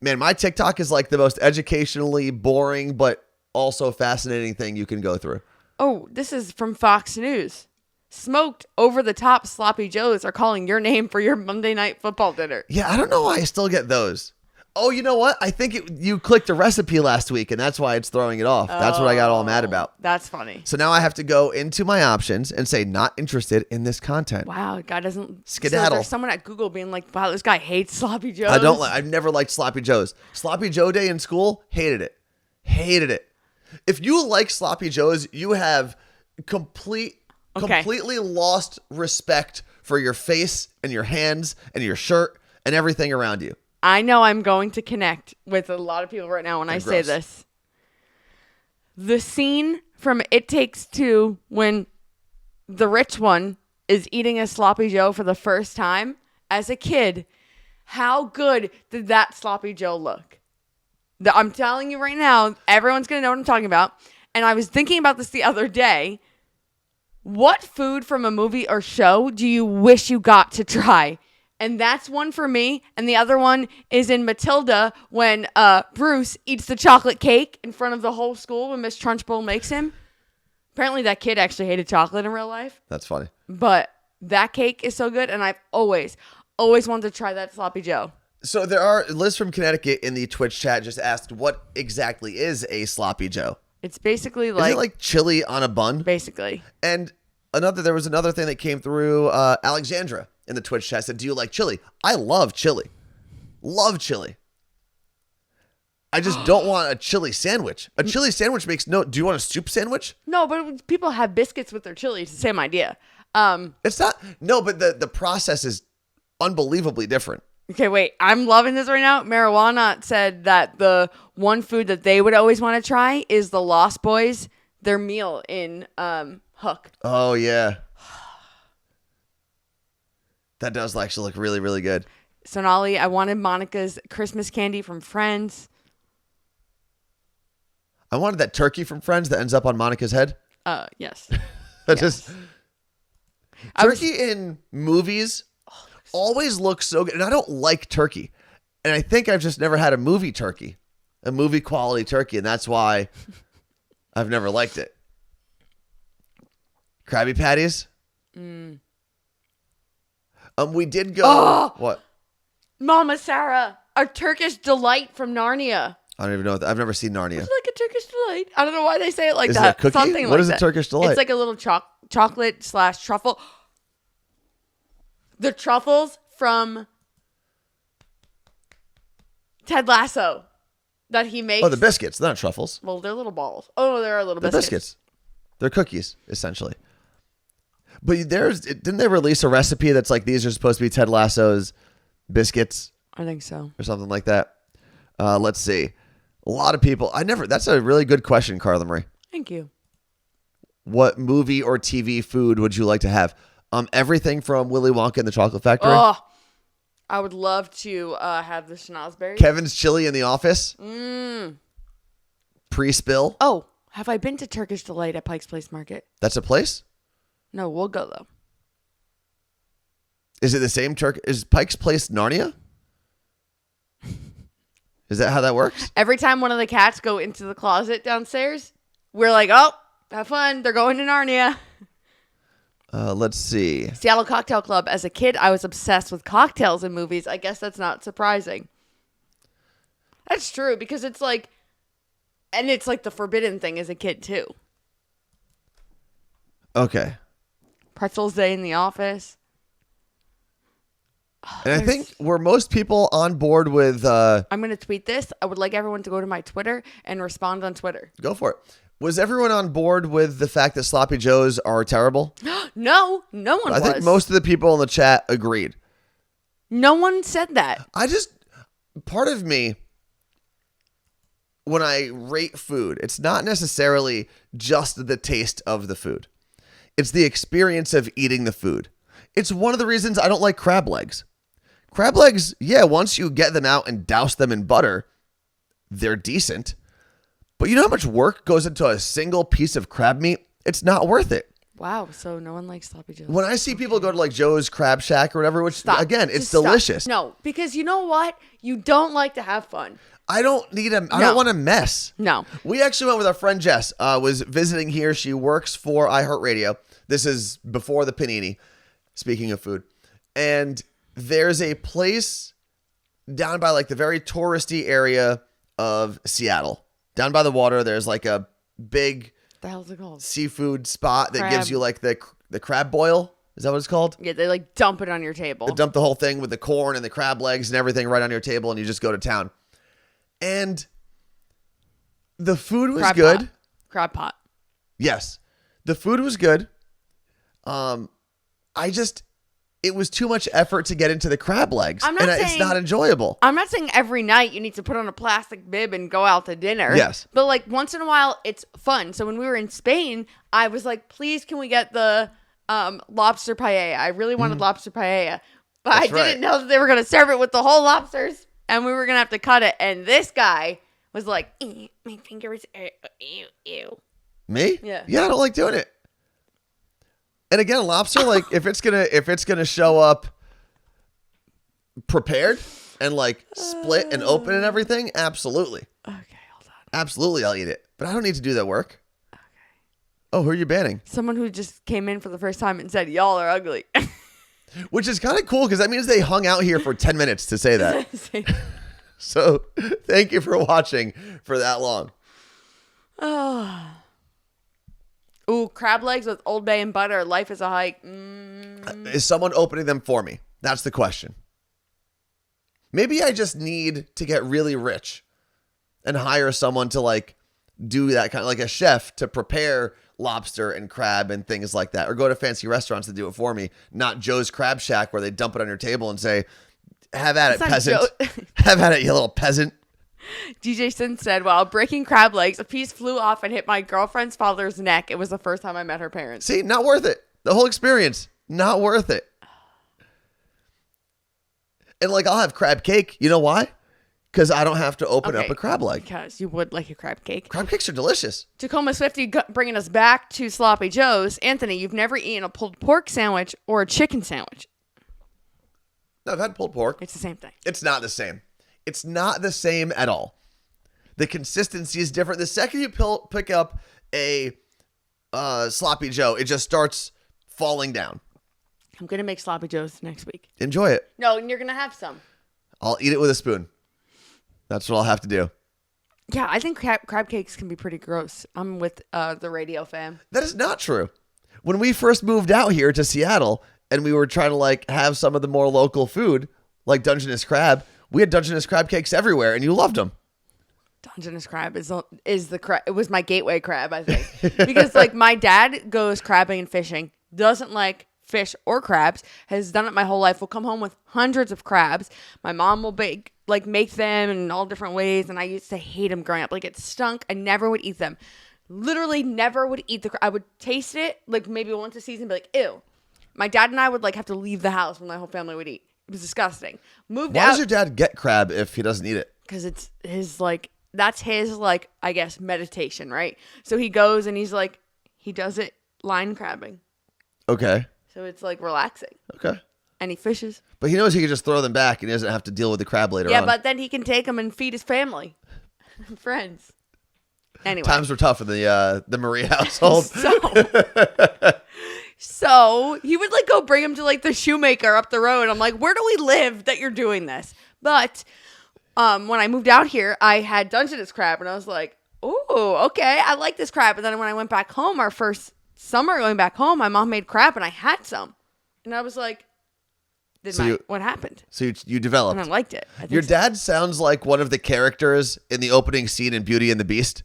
[SPEAKER 2] Man, my TikTok is like the most educationally boring but also fascinating thing you can go through.
[SPEAKER 3] Oh, this is from Fox News. Smoked over-the-top sloppy joes are calling your name for your Monday night football dinner.
[SPEAKER 2] Yeah, I don't know why I still get those. Oh, you know what? I think you clicked a recipe last week, and that's why it's throwing it off. That's what I got all mad about.
[SPEAKER 3] That's funny.
[SPEAKER 2] So now I have to go into my options and say not interested in this content.
[SPEAKER 3] Wow, guy doesn't
[SPEAKER 2] skedaddle.
[SPEAKER 3] So there's someone at Google being like, "Wow, this guy hates sloppy joes."
[SPEAKER 2] I've never liked sloppy joes. Sloppy Joe day in school, hated it. Hated it. If you like sloppy joes, you have completely lost respect for your face and your hands and your shirt and everything around you.
[SPEAKER 3] I know I'm going to connect with a lot of people right now when I say this. The scene from It Takes Two when the rich one is eating a sloppy joe for the first time as a kid, how good did that sloppy Joe look? I'm telling you right now, everyone's going to know what I'm talking about. And I was thinking about this the other day. What food from a movie or show do you wish you got to try? And that's one for me. And the other one is in Matilda when Bruce eats the chocolate cake in front of the whole school when Miss Trunchbull makes him. Apparently that kid actually hated chocolate in real life.
[SPEAKER 2] That's funny.
[SPEAKER 3] But that cake is so good. And I've always wanted to try that sloppy Joe.
[SPEAKER 2] So there are, Liz from Connecticut in the Twitch chat just asked, what exactly is a sloppy Joe?
[SPEAKER 3] It's basically
[SPEAKER 2] Is it like chili on a bun?
[SPEAKER 3] Basically.
[SPEAKER 2] And there was another thing that came through. Alexandra in the Twitch chat said, do you like chili? I love chili. Love chili. I just don't want a chili sandwich. A chili sandwich makes no... Do you want a soup sandwich?
[SPEAKER 3] No, but people have biscuits with their chili. It's the same idea.
[SPEAKER 2] It's not... No, but the process is unbelievably different.
[SPEAKER 3] Okay, wait. I'm loving this right now. Marijuana said that the one food that they would always want to try is the Lost Boys, their meal in Hook.
[SPEAKER 2] Oh, yeah. That does actually look really, really good.
[SPEAKER 3] Sonali, I wanted Monica's Christmas candy from Friends.
[SPEAKER 2] I wanted that turkey from Friends that ends up on Monica's head.
[SPEAKER 3] Yes.
[SPEAKER 2] Just turkey in movies always looks so good. And I don't like turkey. And I think I've just never had a movie turkey, a movie quality turkey. And that's why I've never liked it. Krabby Patties. We did go.
[SPEAKER 3] Oh!
[SPEAKER 2] What?
[SPEAKER 3] Mama Sarah, a Turkish delight from Narnia.
[SPEAKER 2] I don't even know. I've never seen Narnia.
[SPEAKER 3] It's like a Turkish delight. I don't know why they say it like
[SPEAKER 2] Is
[SPEAKER 3] that.
[SPEAKER 2] it a cookie?
[SPEAKER 3] Something
[SPEAKER 2] What
[SPEAKER 3] like
[SPEAKER 2] is
[SPEAKER 3] that.
[SPEAKER 2] a Turkish delight?
[SPEAKER 3] It's like a little chocolate/truffle. The truffles from Ted Lasso that he makes.
[SPEAKER 2] Oh, the biscuits. They're not truffles.
[SPEAKER 3] Well, they're little balls. Oh, there are little
[SPEAKER 2] They're
[SPEAKER 3] biscuits.
[SPEAKER 2] biscuits. They're cookies, essentially. But didn't they release a recipe that's like these are supposed to be Ted Lasso's biscuits
[SPEAKER 3] I think so.
[SPEAKER 2] or something like that? Let's see. A lot of people. That's a really good question, Carla Marie.
[SPEAKER 3] Thank you.
[SPEAKER 2] What movie or TV food would you like to have? Everything from Willy Wonka and the Chocolate Factory.
[SPEAKER 3] Oh, I would love to have the schnozberries.
[SPEAKER 2] Kevin's Chili in the Office. Pre-spill.
[SPEAKER 3] Oh, have I been to Turkish Delight at Pike's Place Market?
[SPEAKER 2] That's a place?
[SPEAKER 3] No, we'll go though.
[SPEAKER 2] Is it the same Is Pike's Place Narnia? Is that how that works?
[SPEAKER 3] Every time one of the cats go into the closet downstairs, we're like, oh, have fun. They're going to Narnia.
[SPEAKER 2] Let's see.
[SPEAKER 3] Seattle Cocktail Club. As a kid, I was obsessed with cocktails in movies. I guess that's not surprising. That's true because it's like, and it's like the forbidden thing as a kid too.
[SPEAKER 2] Okay.
[SPEAKER 3] Pretzels Day in the Office.
[SPEAKER 2] And I think were most people on board with...
[SPEAKER 3] I'm going to tweet this. I would like everyone to go to my Twitter and respond on Twitter.
[SPEAKER 2] Go for it. Was everyone on board with the fact that Sloppy Joes are terrible?
[SPEAKER 3] No one was.
[SPEAKER 2] I think most of the people in the chat agreed.
[SPEAKER 3] No one said that.
[SPEAKER 2] Part of me, when I rate food, it's not necessarily just the taste of the food. It's the experience of eating the food. It's one of the reasons I don't like crab legs. Crab legs, yeah, once you get them out and douse them in butter, they're decent. But you know how much work goes into a single piece of crab meat? It's not worth it.
[SPEAKER 3] Wow, so no one likes Sloppy Joe's.
[SPEAKER 2] When I see people go to like Joe's Crab Shack or whatever, which again, it's delicious.
[SPEAKER 3] No, because you know what? You don't like to have fun.
[SPEAKER 2] I don't want to mess.
[SPEAKER 3] No.
[SPEAKER 2] We actually went with our friend Jess, was visiting here. She works for iHeartRadio. This is before the panini, speaking of food. And there's a place down by like the very touristy area of Seattle. Down by the water, there's like a big
[SPEAKER 3] The hell's it called?
[SPEAKER 2] seafood spot that
[SPEAKER 3] Crab.
[SPEAKER 2] gives you like the crab boil. Is that what it's called?
[SPEAKER 3] Yeah, they like dump it on your table.
[SPEAKER 2] They dump the whole thing with the corn and the crab legs and everything right on your table, and you just go to town. And the food was
[SPEAKER 3] Crab
[SPEAKER 2] good.
[SPEAKER 3] pot. Crab pot.
[SPEAKER 2] Yes. The food was good. It was too much effort to get into the crab legs. It's not enjoyable.
[SPEAKER 3] I'm not saying every night you need to put on a plastic bib and go out to dinner.
[SPEAKER 2] Yes.
[SPEAKER 3] But like once in a while, it's fun. So when we were in Spain, I was like, please, can we get the lobster paella? I really wanted lobster paella. But
[SPEAKER 2] That's
[SPEAKER 3] I didn't
[SPEAKER 2] right.
[SPEAKER 3] know that they were going to serve it with the whole lobsters. And we were going to have to cut it. And this guy was like, my fingers, ew, ew.
[SPEAKER 2] Me?
[SPEAKER 3] Yeah.
[SPEAKER 2] Yeah, I don't like doing it. And again, lobster, like if it's gonna show up prepared and like split and open and everything, absolutely.
[SPEAKER 3] Okay, hold on.
[SPEAKER 2] Absolutely, I'll eat it. But I don't need to do that work. Okay. Oh, who are you banning?
[SPEAKER 3] Someone who just came in for the first time and said, y'all are ugly.
[SPEAKER 2] Which is kind of cool because that means they hung out here for 10 minutes to say that. So thank you for watching for that long.
[SPEAKER 3] Oh. Ooh, crab legs with Old Bay and butter. Life is a hike.
[SPEAKER 2] Is someone opening them for me? That's the question. Maybe I just need to get really rich and hire someone to like do that kind of like a chef to prepare lobster and crab and things like that, or go to fancy restaurants to do it for me, not Joe's Crab Shack where they dump it on your table and say, have at it, peasant. Have at it, you little peasant.
[SPEAKER 3] DJ Sin said, while breaking crab legs, a piece flew off and hit my girlfriend's father's neck. It was the first time I met her parents.
[SPEAKER 2] See, not worth it. The whole experience, not worth it. And like, I'll have crab cake. You know why? Because I don't have to open up a crab leg.
[SPEAKER 3] Because you would like a crab cake.
[SPEAKER 2] Crab cakes are delicious.
[SPEAKER 3] Tacoma Swifty bringing us back to Sloppy Joe's. Anthony, you've never eaten a pulled pork sandwich or a chicken sandwich.
[SPEAKER 2] No, I've had pulled pork.
[SPEAKER 3] It's the same thing.
[SPEAKER 2] It's not the same. It's not the same at all. The consistency is different. The second you pick up a Sloppy Joe, it just starts falling down.
[SPEAKER 3] I'm going to make Sloppy Joe's next week.
[SPEAKER 2] Enjoy it.
[SPEAKER 3] No, and you're going to have some.
[SPEAKER 2] I'll eat it with a spoon. That's what I'll have to do.
[SPEAKER 3] Yeah, I think crab cakes can be pretty gross. I'm with the radio fam.
[SPEAKER 2] That is not true. When we first moved out here to Seattle and we were trying to like have some of the more local food, like Dungeness crab, we had Dungeness crab cakes everywhere and you loved them.
[SPEAKER 3] Dungeness crab is the crab. It was my gateway crab, I think. Because like my dad goes crabbing and fishing, doesn't like fish or crabs, has done it my whole life, will come home with hundreds of crabs. My mom will make them in all different ways, and I used to hate them growing up. Like it stunk. I never would eat them. Literally never would eat the crab. I would taste it like maybe once a season, be like, ew. My dad and I would like have to leave the house when my whole family would eat. It was disgusting.
[SPEAKER 2] Why does your dad get crab if he doesn't eat it?
[SPEAKER 3] Because it's his like, that's his like, I guess, meditation, right? So he goes and he's like, he does it line crabbing.
[SPEAKER 2] Okay.
[SPEAKER 3] So it's like relaxing.
[SPEAKER 2] Okay.
[SPEAKER 3] And he fishes.
[SPEAKER 2] But he knows he can just throw them back and he doesn't have to deal with the crab later on.
[SPEAKER 3] Yeah, but then he can take them and feed his family and friends. Anyway.
[SPEAKER 2] Times were tough in the Marie household.
[SPEAKER 3] So he would like go bring him to like the shoemaker up the road. I'm like, where do we live that you're doing this? But when I moved out here, I had Dungeness crab and I was like, oh, okay, I like this crab. And then when I went back home, our first summer going back home, my mom made crab and I had some. And I was like, what happened?
[SPEAKER 2] So you developed.
[SPEAKER 3] And I liked it.
[SPEAKER 2] Your dad sounds like one of the characters in the opening scene in Beauty and the Beast.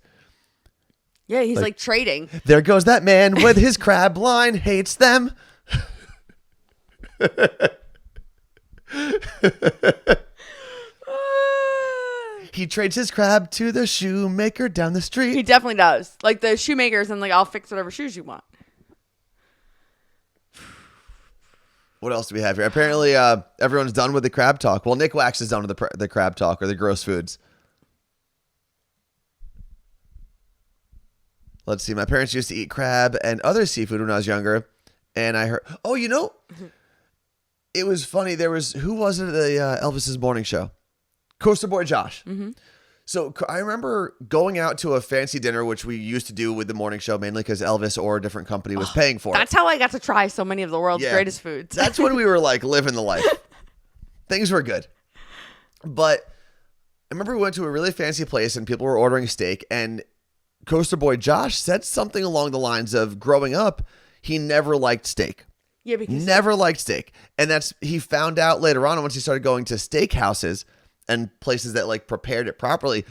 [SPEAKER 3] Yeah, he's like trading.
[SPEAKER 2] There goes that man with his crab line, hates them. He trades his crab to the shoemaker down the street.
[SPEAKER 3] He definitely does. Like the shoemakers and like, I'll fix whatever shoes you want.
[SPEAKER 2] What else do we have here? Apparently, everyone's done with the crab talk. Well, Nick Wax is done with the crab talk or the gross foods. Let's see. My parents used to eat crab and other seafood when I was younger. And I heard, it was funny. Who was it at the Elvis's morning show? Coaster Boy Josh. Mm-hmm. So I remember going out to a fancy dinner, which we used to do with the morning show, mainly because Elvis or a different company was paying for it.
[SPEAKER 3] That's how I got to try so many of the world's greatest foods.
[SPEAKER 2] That's when we were like living the life. Things were good. But I remember we went to a really fancy place and people were ordering steak, and Coaster Boy Josh said something along the lines of growing up, he never liked steak.
[SPEAKER 3] Yeah, because
[SPEAKER 2] never liked steak. And he found out later on once he started going to steak houses and places that like prepared it properly,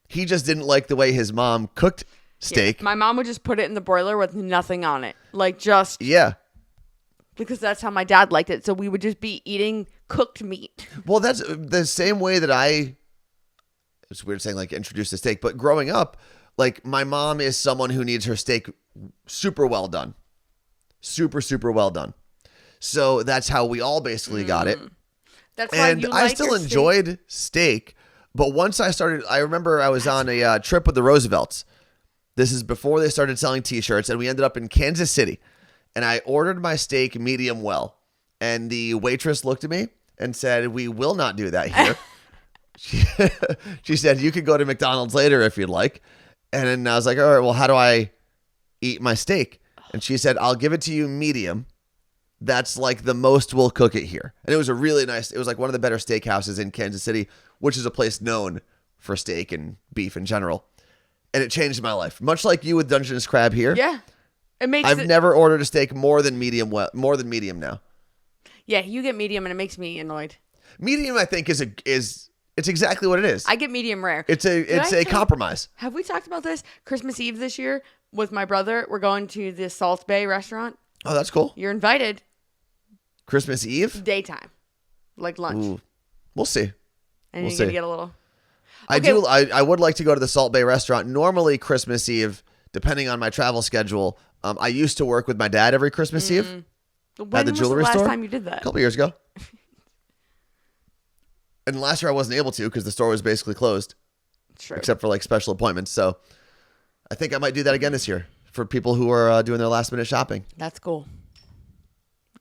[SPEAKER 2] he just didn't like the way his mom cooked steak.
[SPEAKER 3] Yeah, my mom would just put it in the broiler with nothing on it. Like just because that's how my dad liked it. So we would just be eating cooked meat.
[SPEAKER 2] Well, that's the same way that it's weird saying like introduce the steak, but growing up, like my mom is someone who needs her steak super well done. Super, super well done. So that's how we all basically got it.
[SPEAKER 3] That's why
[SPEAKER 2] And
[SPEAKER 3] you
[SPEAKER 2] I
[SPEAKER 3] like
[SPEAKER 2] still
[SPEAKER 3] your
[SPEAKER 2] enjoyed steak, but once I remember I was on a trip with the Roosevelts. This is before they started selling T-shirts, and we ended up in Kansas City. And I ordered my steak medium well, and the waitress looked at me and said, "We will not do that here." She said, "You could go to McDonald's later if you'd like." And then I was like, "All right, well, how do I eat my steak?" And she said, "I'll give it to you medium. That's like the most we'll cook it here." And it was it was like one of the better steakhouses in Kansas City, which is a place known for steak and beef in general. And it changed my life. Much like you with Dungeness Crab here.
[SPEAKER 3] Yeah.
[SPEAKER 2] I've never ordered a steak more than medium now.
[SPEAKER 3] Yeah, you get medium and it makes me annoyed.
[SPEAKER 2] Medium, I think, is it's exactly what it is.
[SPEAKER 3] I get medium rare.
[SPEAKER 2] It's a compromise.
[SPEAKER 3] Have we talked about this? Christmas Eve this year with my brother, we're going to the Salt Bay restaurant.
[SPEAKER 2] Oh, that's cool.
[SPEAKER 3] You're invited.
[SPEAKER 2] Christmas Eve?
[SPEAKER 3] Daytime. Like lunch.
[SPEAKER 2] Ooh. We'll see.
[SPEAKER 3] And you're going to get a little...
[SPEAKER 2] I would like to go to the Salt Bay restaurant. Normally Christmas Eve, depending on my travel schedule. I used to work with my dad every Christmas Eve at the jewelry
[SPEAKER 3] was the
[SPEAKER 2] store.
[SPEAKER 3] last time you did that?
[SPEAKER 2] A couple years ago. And last year I wasn't able to because the store was basically closed.
[SPEAKER 3] True.
[SPEAKER 2] Except for like special appointments. So I think I might do that again this year for people who are doing their last minute shopping.
[SPEAKER 3] That's cool.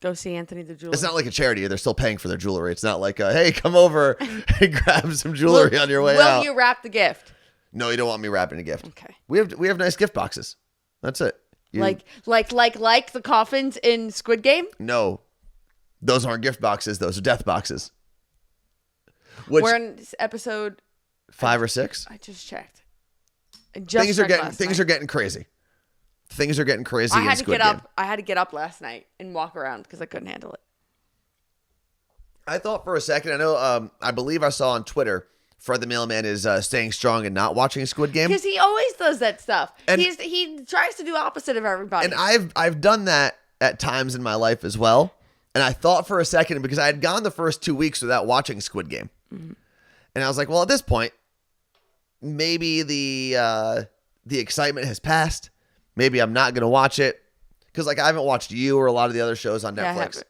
[SPEAKER 3] Go see Anthony the jeweler.
[SPEAKER 2] It's not like a charity. They're still paying for their jewelry. It's not like, hey, come over and grab some jewelry on your way out.
[SPEAKER 3] Will you wrap the gift?
[SPEAKER 2] No, you don't want me wrapping a gift.
[SPEAKER 3] Okay.
[SPEAKER 2] We have nice gift boxes. That's it.
[SPEAKER 3] Like the coffins in Squid Game?
[SPEAKER 2] No, those aren't gift boxes. Those are death boxes.
[SPEAKER 3] We're in episode
[SPEAKER 2] 5 or 6.
[SPEAKER 3] I just checked.
[SPEAKER 2] Things are getting crazy. Things are getting crazy.
[SPEAKER 3] I had to get up last night and walk around because I couldn't handle it.
[SPEAKER 2] I thought for a second. I know. I believe I saw on Twitter, Fred the Mailman is staying strong and not watching Squid Game
[SPEAKER 3] because he always does that stuff.
[SPEAKER 2] And
[SPEAKER 3] he tries to do opposite of everybody.
[SPEAKER 2] And I've done that at times in my life as well. And I thought for a second because I had gone the first 2 weeks without watching Squid Game, and I was like, well, at this point, maybe the excitement has passed. Maybe I'm not going to watch it because like I haven't watched you or a lot of the other shows on Netflix.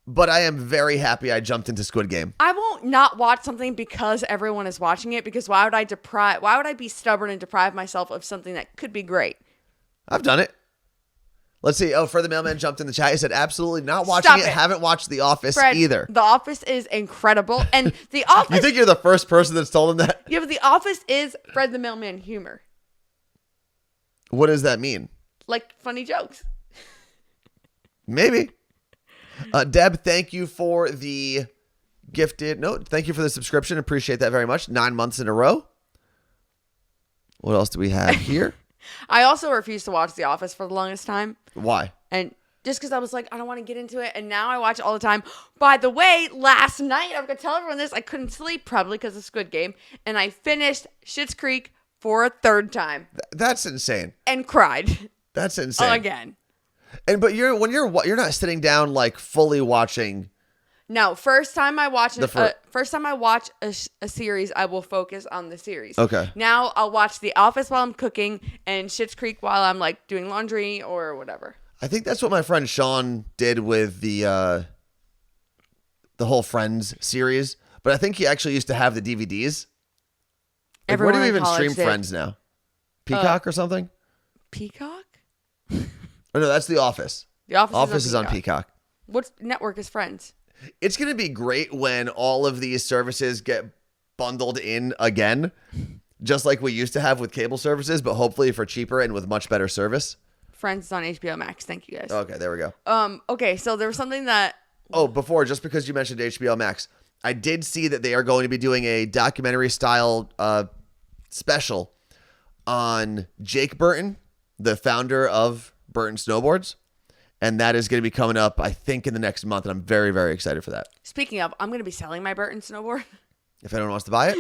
[SPEAKER 2] But I am very happy I jumped into Squid Game.
[SPEAKER 3] I won't not watch something because everyone is watching it because why would I be stubborn and deprive myself of something that could be great?
[SPEAKER 2] I've done it. Let's see. Oh, Fred the Mailman jumped in the chat. He said, absolutely not watching it. Haven't watched The Office either.
[SPEAKER 3] The Office is incredible. And The Office...
[SPEAKER 2] You think you're the first person that's told him that?
[SPEAKER 3] Yeah, but The Office is Fred the Mailman humor.
[SPEAKER 2] What does that mean?
[SPEAKER 3] Like funny jokes.
[SPEAKER 2] Maybe. Deb, thank you for the gifted... No, thank you for the subscription. Appreciate that very much. 9 months in a row. What else do we have here?
[SPEAKER 3] I also refused to watch The Office for the longest time.
[SPEAKER 2] Why?
[SPEAKER 3] And just because I was like, I don't want to get into it. And now I watch it all the time. By the way, last night, I'm going to tell everyone this. I couldn't sleep probably because of Squid Game. And I finished Schitt's Creek for a third time.
[SPEAKER 2] That's insane.
[SPEAKER 3] And cried.
[SPEAKER 2] That's insane.
[SPEAKER 3] Again.
[SPEAKER 2] But you're not sitting down like fully watching.
[SPEAKER 3] No, first time I watch a series, I will focus on the series.
[SPEAKER 2] Okay.
[SPEAKER 3] Now I'll watch The Office while I'm cooking and Schitt's Creek while I'm like doing laundry or whatever.
[SPEAKER 2] I think that's what my friend Sean did with the whole Friends series. But I think he actually used to have the DVDs. Like, where do you even stream Friends now? Peacock or something?
[SPEAKER 3] Peacock?
[SPEAKER 2] Oh no, that's The Office.
[SPEAKER 3] The Office
[SPEAKER 2] is on Peacock.
[SPEAKER 3] What network is Friends?
[SPEAKER 2] It's going to be great when all of these services get bundled in again, just like we used to have with cable services, but hopefully for cheaper and with much better service.
[SPEAKER 3] Friends is on HBO Max. Thank you guys.
[SPEAKER 2] Okay, there we go.
[SPEAKER 3] Okay, so there was something that...
[SPEAKER 2] Oh, just because you mentioned HBO Max, I did see that they are going to be doing a documentary-style special on Jake Burton, the founder of Burton Snowboards. And that is going to be coming up, I think, in the next month. And I'm very, very excited for that.
[SPEAKER 3] Speaking of, I'm going to be selling my Burton snowboard.
[SPEAKER 2] If anyone wants to buy it,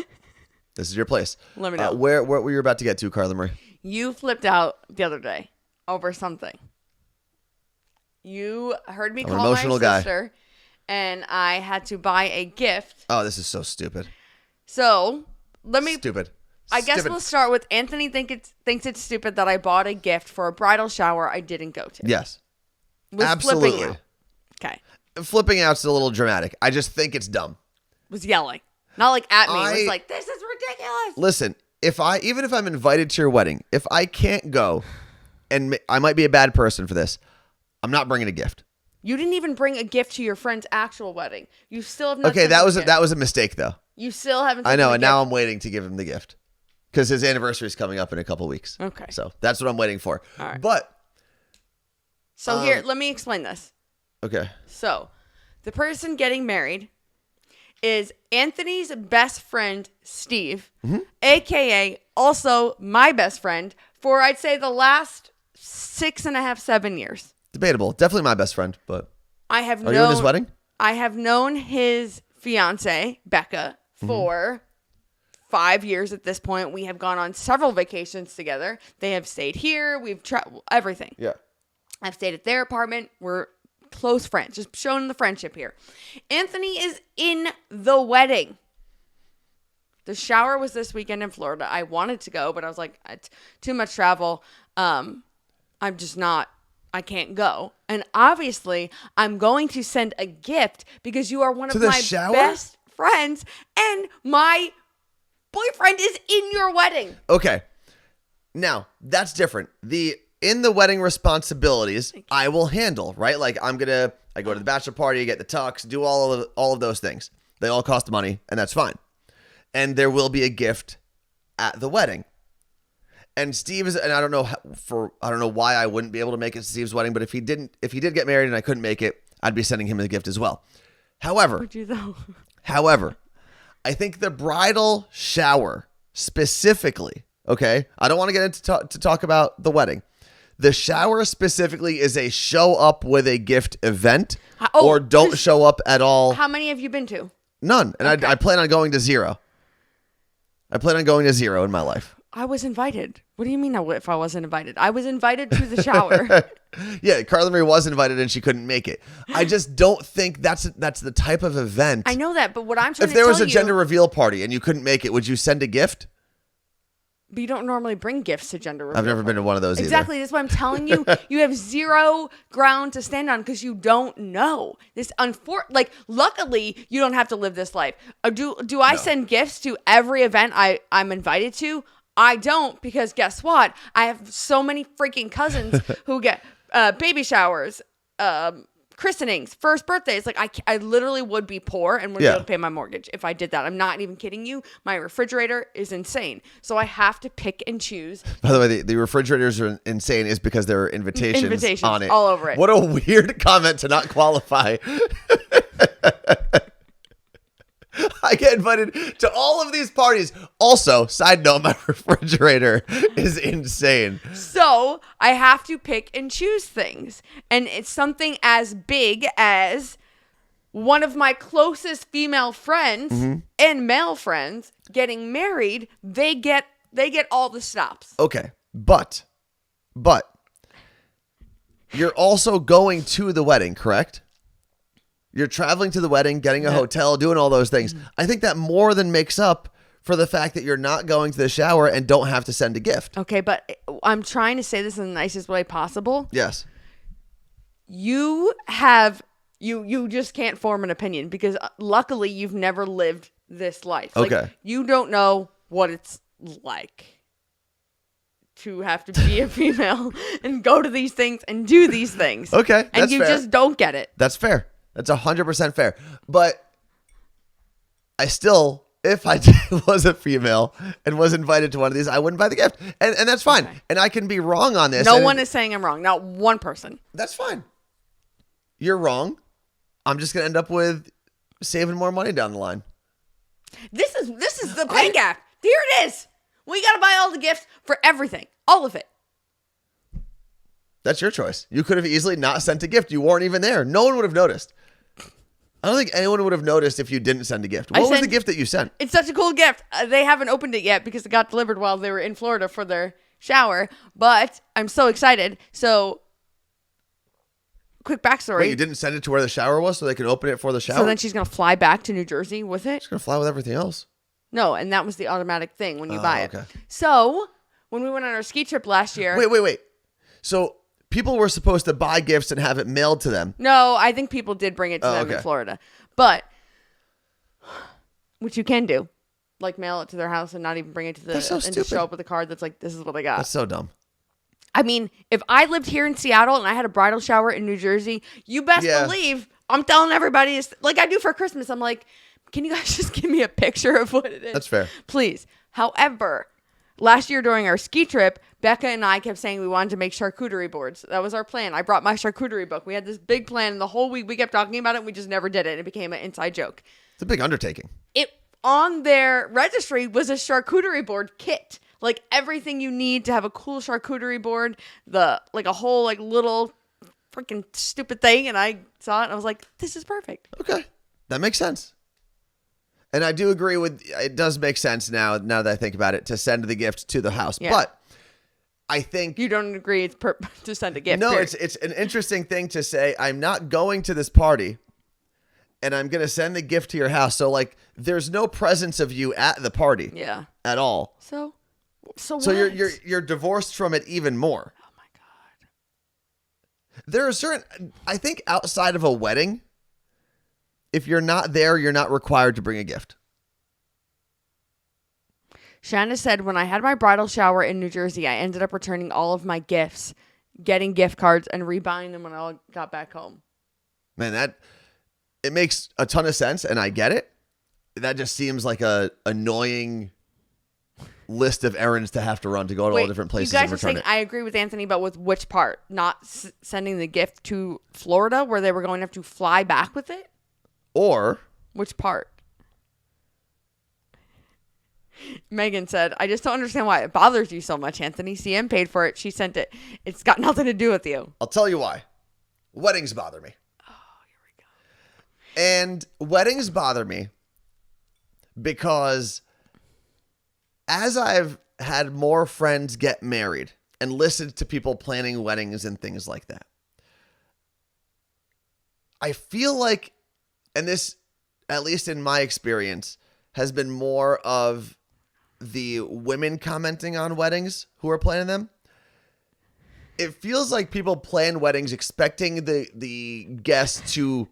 [SPEAKER 2] this is your place.
[SPEAKER 3] Let me know.
[SPEAKER 2] What were you about to get to, Carla Marie?
[SPEAKER 3] You flipped out the other day over something. You heard me call my sister, and I had to buy a gift.
[SPEAKER 2] Oh, this is so stupid.
[SPEAKER 3] So,
[SPEAKER 2] Stupid.
[SPEAKER 3] I guess we'll start with Anthony thinks it's stupid that I bought a gift for a bridal shower I didn't go to.
[SPEAKER 2] Yes.
[SPEAKER 3] Was
[SPEAKER 2] Absolutely.
[SPEAKER 3] flipping out. Okay.
[SPEAKER 2] Flipping out's a little dramatic. I just think it's dumb.
[SPEAKER 3] Was yelling. Not like at me. It was like, this is ridiculous.
[SPEAKER 2] Listen, even if I'm invited to your wedding, if I can't go, and I might be a bad person for this, I'm not bringing a gift.
[SPEAKER 3] You didn't even bring a gift to your friend's actual wedding. You still have not.
[SPEAKER 2] Okay, that was a mistake though.
[SPEAKER 3] You still haven't.
[SPEAKER 2] I know, and now I'm waiting to give him the gift because his anniversary is coming up in a couple weeks.
[SPEAKER 3] Okay,
[SPEAKER 2] so that's what I'm waiting for.
[SPEAKER 3] All right.
[SPEAKER 2] But
[SPEAKER 3] so here, let me explain this.
[SPEAKER 2] Okay.
[SPEAKER 3] So, the person getting married is Anthony's best friend, Steve, a.k.a. also my best friend for, I'd say, the last 6.5, 7 years.
[SPEAKER 2] Debatable. Definitely my best friend, but
[SPEAKER 3] Are you
[SPEAKER 2] in his wedding?
[SPEAKER 3] I have known his fiance, Becca, for 5 years at this point. We have gone on several vacations together. They have stayed here. We've tried everything.
[SPEAKER 2] Yeah.
[SPEAKER 3] I've stayed at their apartment. We're close friends. Just showing the friendship here. Anthony is in the wedding. The shower was this weekend in Florida. I wanted to go, but I was like, it's too much travel. I'm just not. I can't go. And obviously, I'm going to send a gift because you are one of my best friends and my boyfriend is in your wedding.
[SPEAKER 2] Okay. Now, that's different. In the wedding responsibilities, I will handle, right? Like I go to the bachelor party, get the tux, do all of those things. They all cost money, and that's fine. And there will be a gift at the wedding. And I don't know why I wouldn't be able to make it to Steve's wedding, but if he did get married and I couldn't make it, I'd be sending him a gift as well. However,
[SPEAKER 3] would you though?
[SPEAKER 2] However, I think the bridal shower specifically, okay? I don't want to get into to talk about the wedding. The shower specifically is a show up with a gift event or don't show up at all.
[SPEAKER 3] How many have you been to?
[SPEAKER 2] None. And okay. I plan on going to 0. I plan on going to 0 in my life.
[SPEAKER 3] I was invited. What do you mean if I wasn't invited? I was invited to the shower.
[SPEAKER 2] Yeah, Carla Marie was invited and she couldn't make it. I just don't think that's the type of event.
[SPEAKER 3] I know that, but what I'm trying to tell you...
[SPEAKER 2] If there was a gender reveal party and you couldn't make it, would you send a gift?
[SPEAKER 3] But you don't normally bring gifts to gender reveal.
[SPEAKER 2] I've never been to one of those
[SPEAKER 3] exactly.
[SPEAKER 2] either.
[SPEAKER 3] That's why I'm telling you. You have 0 ground to stand on because you don't know. Luckily, you don't have to live this life. Do I send gifts to every event I'm invited to? I don't, because guess what? I have so many freaking cousins who get baby showers, christenings, first birthdays. Like I literally would be poor and wouldn't be able to pay my mortgage if I did that. I'm not even kidding you. My refrigerator is insane. So I have to pick and choose.
[SPEAKER 2] By the way, the refrigerators are insane is because there are invitations on it.
[SPEAKER 3] All over it.
[SPEAKER 2] What a weird comment to not qualify. I get invited to all of these parties. Also, side note, my refrigerator is insane.
[SPEAKER 3] So I have to pick and choose things. And it's something as big as one of my closest female friends and male friends getting married. They get all the stops.
[SPEAKER 2] Okay. But you're also going to the wedding, correct? You're traveling to the wedding, getting a hotel, doing all those things. I think that more than makes up for the fact that you're not going to the shower and don't have to send a gift.
[SPEAKER 3] Okay, but I'm trying to say this in the nicest way possible.
[SPEAKER 2] Yes.
[SPEAKER 3] You just can't form an opinion because luckily you've never lived this life.
[SPEAKER 2] Okay.
[SPEAKER 3] You don't know what it's like to have to be a female and go to these things and do these things.
[SPEAKER 2] Okay,
[SPEAKER 3] and you just don't get it.
[SPEAKER 2] That's fair. That's 100% fair. But I still, if I was a female and was invited to one of these, I wouldn't buy the gift. And that's fine. Okay. And I can be wrong on this.
[SPEAKER 3] No one is saying I'm wrong. Not one person.
[SPEAKER 2] That's fine. You're wrong. I'm just going to end up with saving more money down the line.
[SPEAKER 3] This is the pay gap. Here it is. We got to buy all the gifts for everything. All of it.
[SPEAKER 2] That's your choice. You could have easily not sent a gift. You weren't even there. No one would have noticed. I don't think anyone would have noticed if you didn't send a gift. What was the gift that you sent?
[SPEAKER 3] It's such a cool gift. They haven't opened it yet because it got delivered while they were in Florida for their shower. But I'm so excited. So, quick backstory.
[SPEAKER 2] Wait, you didn't send it to where the shower was so they could open it for the shower?
[SPEAKER 3] So then she's going to fly back to New Jersey with it?
[SPEAKER 2] She's going to fly with everything else.
[SPEAKER 3] No, and that was the automatic thing when you buy it.
[SPEAKER 2] Okay.
[SPEAKER 3] So, when we went on our ski trip last year.
[SPEAKER 2] Wait. So, people were supposed to buy gifts and have it mailed to them.
[SPEAKER 3] No, I think people did bring it to them
[SPEAKER 2] okay.
[SPEAKER 3] in Florida. But, which you can do. Like, mail it to their house and not even bring it to the...
[SPEAKER 2] That's so
[SPEAKER 3] and
[SPEAKER 2] stupid.
[SPEAKER 3] just show up with a card that's like, this is what I got.
[SPEAKER 2] That's so dumb.
[SPEAKER 3] I mean, if I lived here in Seattle and I had a bridal shower in New Jersey, you best believe I'm telling everybody, like I do for Christmas. I'm like, can you guys just give me a picture of what it is?
[SPEAKER 2] That's fair.
[SPEAKER 3] Please. However, last year during our ski trip, Becca and I kept saying we wanted to make charcuterie boards. That was our plan. I brought my charcuterie book. We had this big plan, and the whole week we kept talking about it, and we just never did it. It became an inside joke.
[SPEAKER 2] It's a big undertaking.
[SPEAKER 3] It on their registry was a charcuterie board kit. Like everything you need to have a cool charcuterie board, like a whole like little freaking stupid thing. And I saw it and I was like, this is perfect.
[SPEAKER 2] Okay. That makes sense. And I do agree with, it does make sense now that I think about it, to send the gift to the house.
[SPEAKER 3] Yeah.
[SPEAKER 2] But I think...
[SPEAKER 3] You don't agree it's to send a gift.
[SPEAKER 2] No,
[SPEAKER 3] period.
[SPEAKER 2] it's an interesting thing to say, I'm not going to this party and I'm going to send the gift to your house. So like, there's no presence of you at the party.
[SPEAKER 3] Yeah.
[SPEAKER 2] At all.
[SPEAKER 3] So
[SPEAKER 2] So you're divorced from it even more.
[SPEAKER 3] Oh my God.
[SPEAKER 2] There are certain, I think outside of a wedding, if you're not there, you're not required to bring a gift.
[SPEAKER 3] Shanna said, when I had my bridal shower in New Jersey, I ended up returning all of my gifts, getting gift cards, and rebuying them when I got back home.
[SPEAKER 2] Man, it makes a ton of sense, and I get it. That just seems like a annoying list of errands to have to run to go to all different places
[SPEAKER 3] you guys
[SPEAKER 2] and
[SPEAKER 3] are
[SPEAKER 2] return
[SPEAKER 3] saying,
[SPEAKER 2] it.
[SPEAKER 3] I agree with Anthony, but with which part? Not sending the gift to Florida where they were going to have to fly back with it?
[SPEAKER 2] Or...
[SPEAKER 3] Which part? Megan said, I just don't understand why it bothers you so much, Anthony. CM paid for it. She sent it. It's got nothing to do with you.
[SPEAKER 2] I'll tell you why. Weddings bother me.
[SPEAKER 3] Oh, here we go.
[SPEAKER 2] And weddings bother me because as I've had more friends get married and listened to people planning weddings and things like that, I feel like, and this, at least in my experience, has been more of the women commenting on weddings who are planning them. It feels like people plan weddings expecting the guests to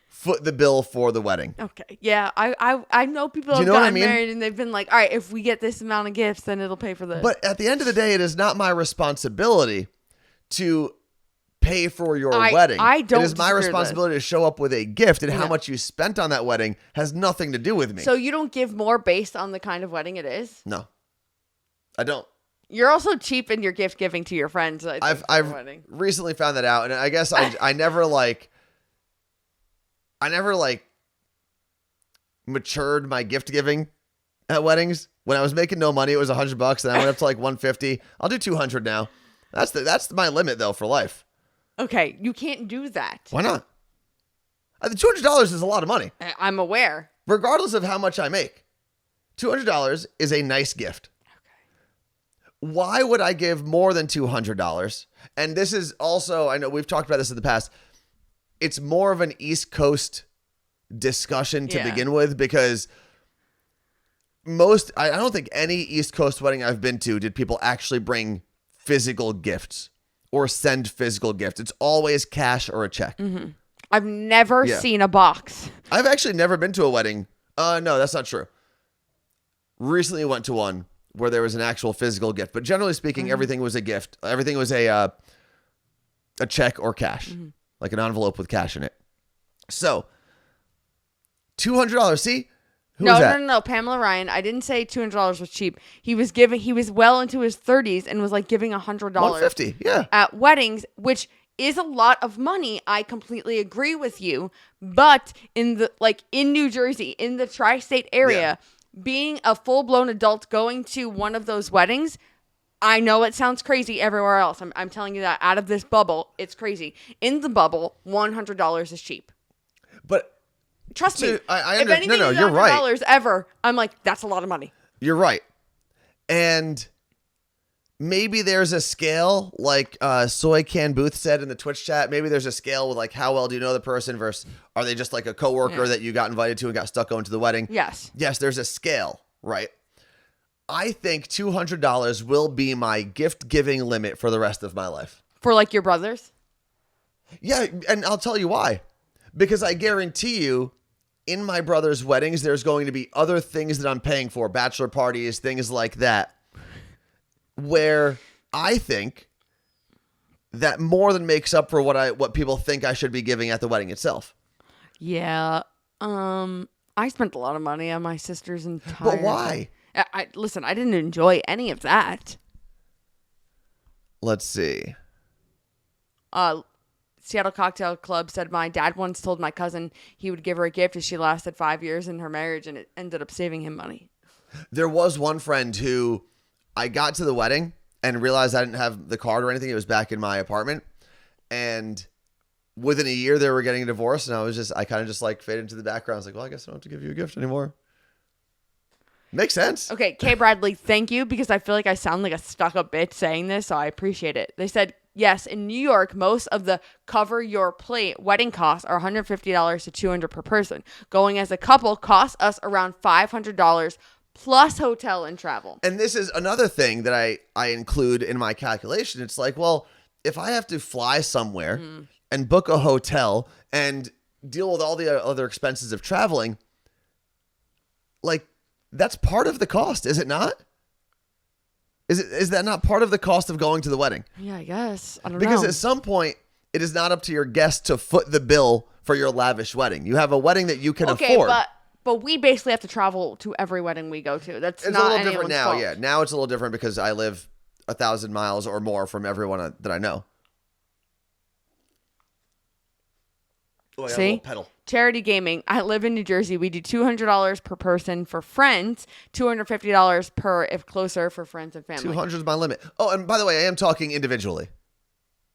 [SPEAKER 2] foot the bill for the wedding.
[SPEAKER 3] Okay. Yeah, I know people
[SPEAKER 2] Do
[SPEAKER 3] have
[SPEAKER 2] you know what I
[SPEAKER 3] gotten
[SPEAKER 2] mean?
[SPEAKER 3] married and they've been like, all right, if we get this amount of gifts, then it'll pay for this.
[SPEAKER 2] But at the end of the day, it is not my responsibility to pay for your wedding.
[SPEAKER 3] I don't
[SPEAKER 2] It is my
[SPEAKER 3] disagree with
[SPEAKER 2] responsibility to show up with a gift, and how
[SPEAKER 3] Yeah.
[SPEAKER 2] much you spent on that wedding has nothing to do with me.
[SPEAKER 3] So you don't give more based on the kind of wedding it is?
[SPEAKER 2] No, I don't.
[SPEAKER 3] You're also cheap in your gift giving to your friends. I think, for a
[SPEAKER 2] I've
[SPEAKER 3] wedding.
[SPEAKER 2] recently found that out, and I guess I never matured my gift giving at weddings. When I was making no money, it was $100, and I went up to like $150. I'll do $200 now. That's my limit though for life.
[SPEAKER 3] Okay, you can't do that.
[SPEAKER 2] Why not? The $200 is a lot of money,
[SPEAKER 3] I'm aware.
[SPEAKER 2] regardless of how much I make. $200 is a nice gift.
[SPEAKER 3] Okay.
[SPEAKER 2] Why would I give more than $200? And this is also, I know we've talked about this in the past. It's more of an East Coast discussion to
[SPEAKER 3] Yeah.
[SPEAKER 2] begin with, because I don't think any East Coast wedding I've been to did people actually bring physical gifts or send physical gifts. It's always cash or a check.
[SPEAKER 3] Mm-hmm. I've never seen a box.
[SPEAKER 2] I've actually never been to a wedding. No, that's not true. Recently went to one where there was an actual physical gift, but generally speaking, everything was a gift. Everything was a check or cash, like an envelope with cash in it. So $200. See, who was that?
[SPEAKER 3] No. Pamela Ryan. I didn't say $200 was cheap. He was well into his 30s and was like giving $100.
[SPEAKER 2] $150. Yeah.
[SPEAKER 3] At weddings, which is a lot of money. I completely agree with you. But in New Jersey, in the tri-state area, being a full-blown adult going to one of those weddings, I know it sounds crazy everywhere else. I'm telling you that out of this bubble, it's crazy. In the bubble, $100 is cheap.
[SPEAKER 2] But
[SPEAKER 3] Trust me.
[SPEAKER 2] I
[SPEAKER 3] If
[SPEAKER 2] understand.
[SPEAKER 3] anything
[SPEAKER 2] No,
[SPEAKER 3] is
[SPEAKER 2] you're right.
[SPEAKER 3] $100 ever, I'm like, that's a lot of money.
[SPEAKER 2] You're right. And maybe there's a scale, like Soy Can Booth said in the Twitch chat. Maybe there's a scale with like, how well do you know the person versus are they just like a coworker that you got invited to and got stuck going to the wedding?
[SPEAKER 3] Yes.
[SPEAKER 2] Yes, there's a scale, right? I think $200 will be my gift giving limit for the rest of my life.
[SPEAKER 3] For like your brothers?
[SPEAKER 2] Yeah, and I'll tell you why. Because I guarantee you, in my brother's weddings, there's going to be other things that I'm paying for, bachelor parties, things like that, where I think that more than makes up for what people think I should be giving at the wedding itself.
[SPEAKER 3] Yeah. I spent a lot of money on my sister's entire...
[SPEAKER 2] But why?
[SPEAKER 3] Listen, I didn't enjoy any of that.
[SPEAKER 2] Let's see.
[SPEAKER 3] Seattle Cocktail Club said, my dad once told my cousin he would give her a gift if she lasted 5 years in her marriage, and it ended up saving him money.
[SPEAKER 2] There was one friend who I got to the wedding and realized I didn't have the card or anything. It was back in my apartment. And within a year, they were getting a divorce. And I kind of just like faded into the background. I was like, well, I guess I don't have to give you a gift anymore. Makes sense.
[SPEAKER 3] Okay, Kay Bradley, thank you, because I feel like I sound like a stuck-up bitch saying this, so I appreciate it. They said, yes, in New York, most of the cover your plate wedding costs are $150 to $200 per person. Going as a couple costs us around $500 plus hotel and travel.
[SPEAKER 2] And this is another thing that I include in my calculation. It's like, well, if I have to fly somewhere and book a hotel and deal with all the other expenses of traveling, like, that's part of the cost, is it not? Is that not part of the cost of going to the wedding?
[SPEAKER 3] Yeah, I guess. I don't know.
[SPEAKER 2] Because at some point, it is not up to your guest to foot the bill for your lavish wedding. You have a wedding that you can afford.
[SPEAKER 3] But we basically have to travel to every wedding we go to. It's
[SPEAKER 2] not
[SPEAKER 3] a
[SPEAKER 2] little different now. Fault. Yeah, now it's a little different because I live 1,000 miles or more from everyone that I know. Oh, I got a little pedal.
[SPEAKER 3] Charity gaming. I live in New Jersey. We do $200 per person for friends, $250 per if closer for friends and family.
[SPEAKER 2] 200 is my limit. Oh, and by the way, I am talking individually.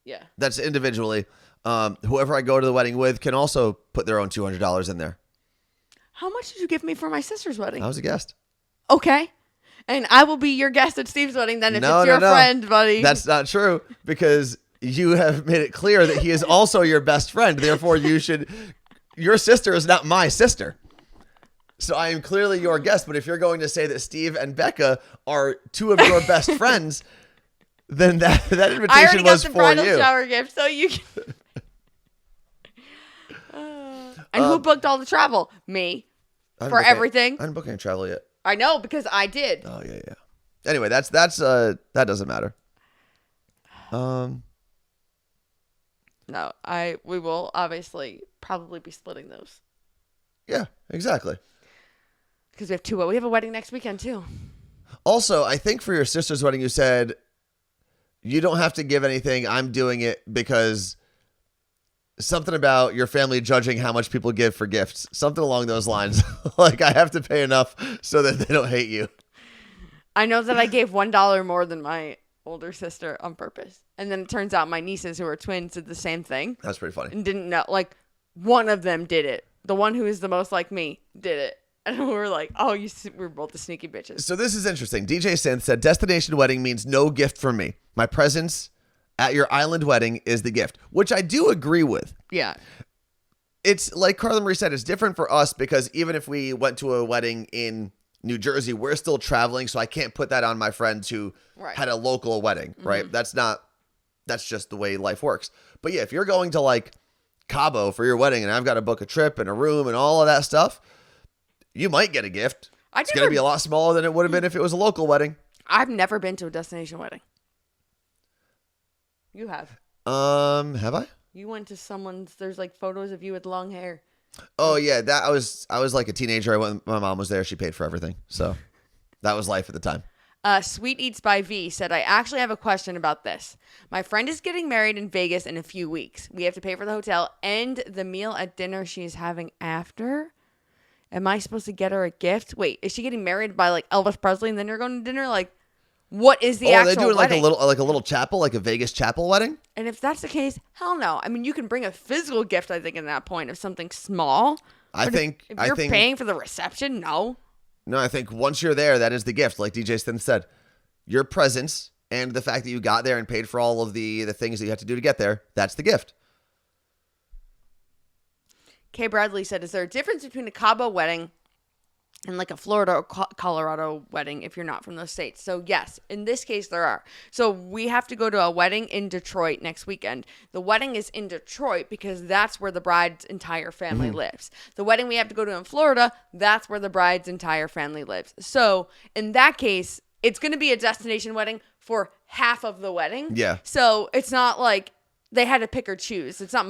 [SPEAKER 3] Yeah.
[SPEAKER 2] That's individually. Whoever I go to the wedding with can also put their own $200 in there.
[SPEAKER 3] How much did you give me for my sister's wedding?
[SPEAKER 2] I was a guest.
[SPEAKER 3] Okay. And I will be your guest at Steve's wedding then if it's your friend, buddy.
[SPEAKER 2] That's not true because you have made it clear that he is also your best friend. Therefore, your sister is not my sister. So I am clearly your guest. But if you're going to say that Steve and Becca are two of your best friends, then that invitation was for you.
[SPEAKER 3] I already got the bridal shower gift, so you can... And who booked all the travel? Me. For everything.
[SPEAKER 2] I didn't book any travel yet.
[SPEAKER 3] I know, because I did.
[SPEAKER 2] Oh, yeah. Anyway, that doesn't matter.
[SPEAKER 3] No, we will obviously probably be splitting those.
[SPEAKER 2] Yeah, exactly.
[SPEAKER 3] Because we have two. We have a wedding next weekend too.
[SPEAKER 2] Also, I think for your sister's wedding, you said you don't have to give anything. I'm doing it because something about your family judging how much people give for gifts. Something along those lines. Like I have to pay enough so that they don't hate you.
[SPEAKER 3] I know that I gave $1 more than my older sister on purpose. And then it turns out my nieces who are twins did the same thing.
[SPEAKER 2] That's pretty funny.
[SPEAKER 3] And didn't know. Like one of them did it. The one who is the most like me did it. And we were like, oh, we're both the sneaky bitches.
[SPEAKER 2] So this is interesting. DJ Synth said, destination wedding means no gift from me. My presence at your island wedding is the gift, which I do agree with.
[SPEAKER 3] Yeah.
[SPEAKER 2] It's like Carla Marie said, it's different for us because even if we went to a wedding in New Jersey, we're still traveling. So I can't put that on my friends who had a local wedding, right? Mm-hmm. That's just the way life works. But yeah, if you're going to like Cabo for your wedding and I've got to book a trip and a room and all of that stuff, you might get a gift. It's going to be a lot smaller than it would have been if it was a local wedding.
[SPEAKER 3] I've never been to a destination wedding. You have.
[SPEAKER 2] Have I?
[SPEAKER 3] You went to someone's, there's like photos of you with long hair.
[SPEAKER 2] Oh yeah, I was like a teenager. My mom was there. She paid for everything. So that was life at the time.
[SPEAKER 3] Sweet Eats by V said, I actually have a question about this. My friend is getting married in Vegas in a few weeks. We have to pay for the hotel and the meal at dinner she's having after. Am I supposed to get her a gift? Wait, is she getting married by like Elvis Presley and then you're going to dinner? Like, what is the actual wedding? Are they doing
[SPEAKER 2] like a little chapel, like a Vegas chapel wedding?
[SPEAKER 3] And if that's the case, hell no. I mean, you can bring a physical gift, I think, in that point of something small. If you're paying for the reception, no.
[SPEAKER 2] No, I think once you're there, that is the gift. Like DJ Stin said, your presence and the fact that you got there and paid for all of the things that you have to do to get there, that's the gift.
[SPEAKER 3] Kay Bradley said, is there a difference between a Cabo wedding and like a Florida or Colorado wedding if you're not from those states. So yes, in this case there are. So we have to go to a wedding in Detroit next weekend. The wedding is in Detroit because that's where the bride's entire family lives. The wedding we have to go to in Florida, that's where the bride's entire family lives. So in that case, it's going to be a destination wedding for half of the wedding.
[SPEAKER 2] Yeah.
[SPEAKER 3] So it's not like they had to pick or choose. It's not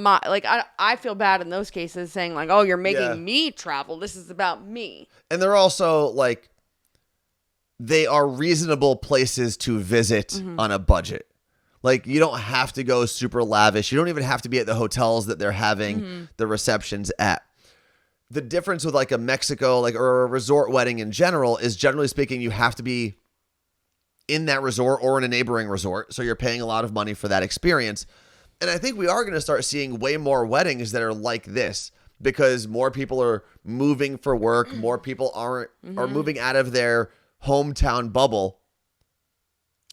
[SPEAKER 3] I feel bad in those cases saying like, oh, you're making me travel. This is about me.
[SPEAKER 2] And they're also like, they are reasonable places to visit on a budget. Like, you don't have to go super lavish. You don't even have to be at the hotels that they're having the receptions at. The difference with like a Mexico, like, or a resort wedding in general is, generally speaking, you have to be in that resort or in a neighboring resort. So you're paying a lot of money for that experience. And I think we are going to start seeing way more weddings that are like this, because more people are moving for work. More people are moving out of their hometown bubble.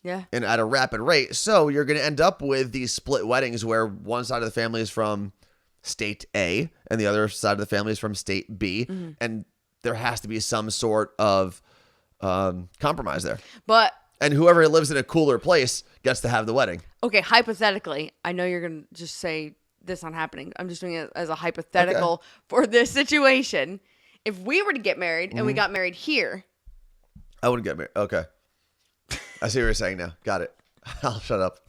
[SPEAKER 3] Yeah.
[SPEAKER 2] And at a rapid rate. So you're going to end up with these split weddings where one side of the family is from state A and the other side of the family is from state B. And there has to be some sort of compromise there. And whoever lives in a cooler place gets to have the wedding.
[SPEAKER 3] Okay, hypothetically, I know you're going to just say this not happening. I'm just doing it as a hypothetical for this situation. If we were to get married and we got married here.
[SPEAKER 2] I wouldn't get married. Okay. I see what you're saying now. Got it. I'll shut up.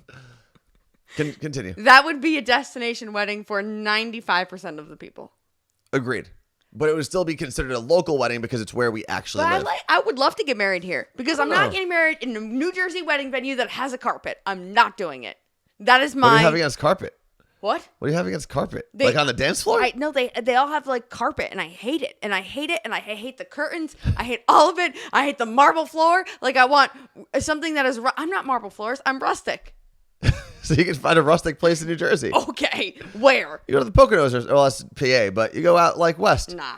[SPEAKER 2] Continue.
[SPEAKER 3] That would be a destination wedding for 95% of the people.
[SPEAKER 2] Agreed. But it would still be considered a local wedding because it's where we actually live.
[SPEAKER 3] I would love to get married here because I'm not getting married in a New Jersey wedding venue that has a carpet. I'm not doing it. That is my...
[SPEAKER 2] What do you have against carpet?
[SPEAKER 3] What?
[SPEAKER 2] What do you have against carpet? Like on the dance floor?
[SPEAKER 3] No, they all have like carpet, and I hate it. And I hate it, and I hate the curtains. I hate all of it. I hate the marble floor. Like, I want something that is... I'm not marble floors. I'm rustic.
[SPEAKER 2] So you can find a rustic place in New Jersey.
[SPEAKER 3] Okay. Where?
[SPEAKER 2] You go to the Poconos, well, that's PA, but you go out like west.
[SPEAKER 3] Nah.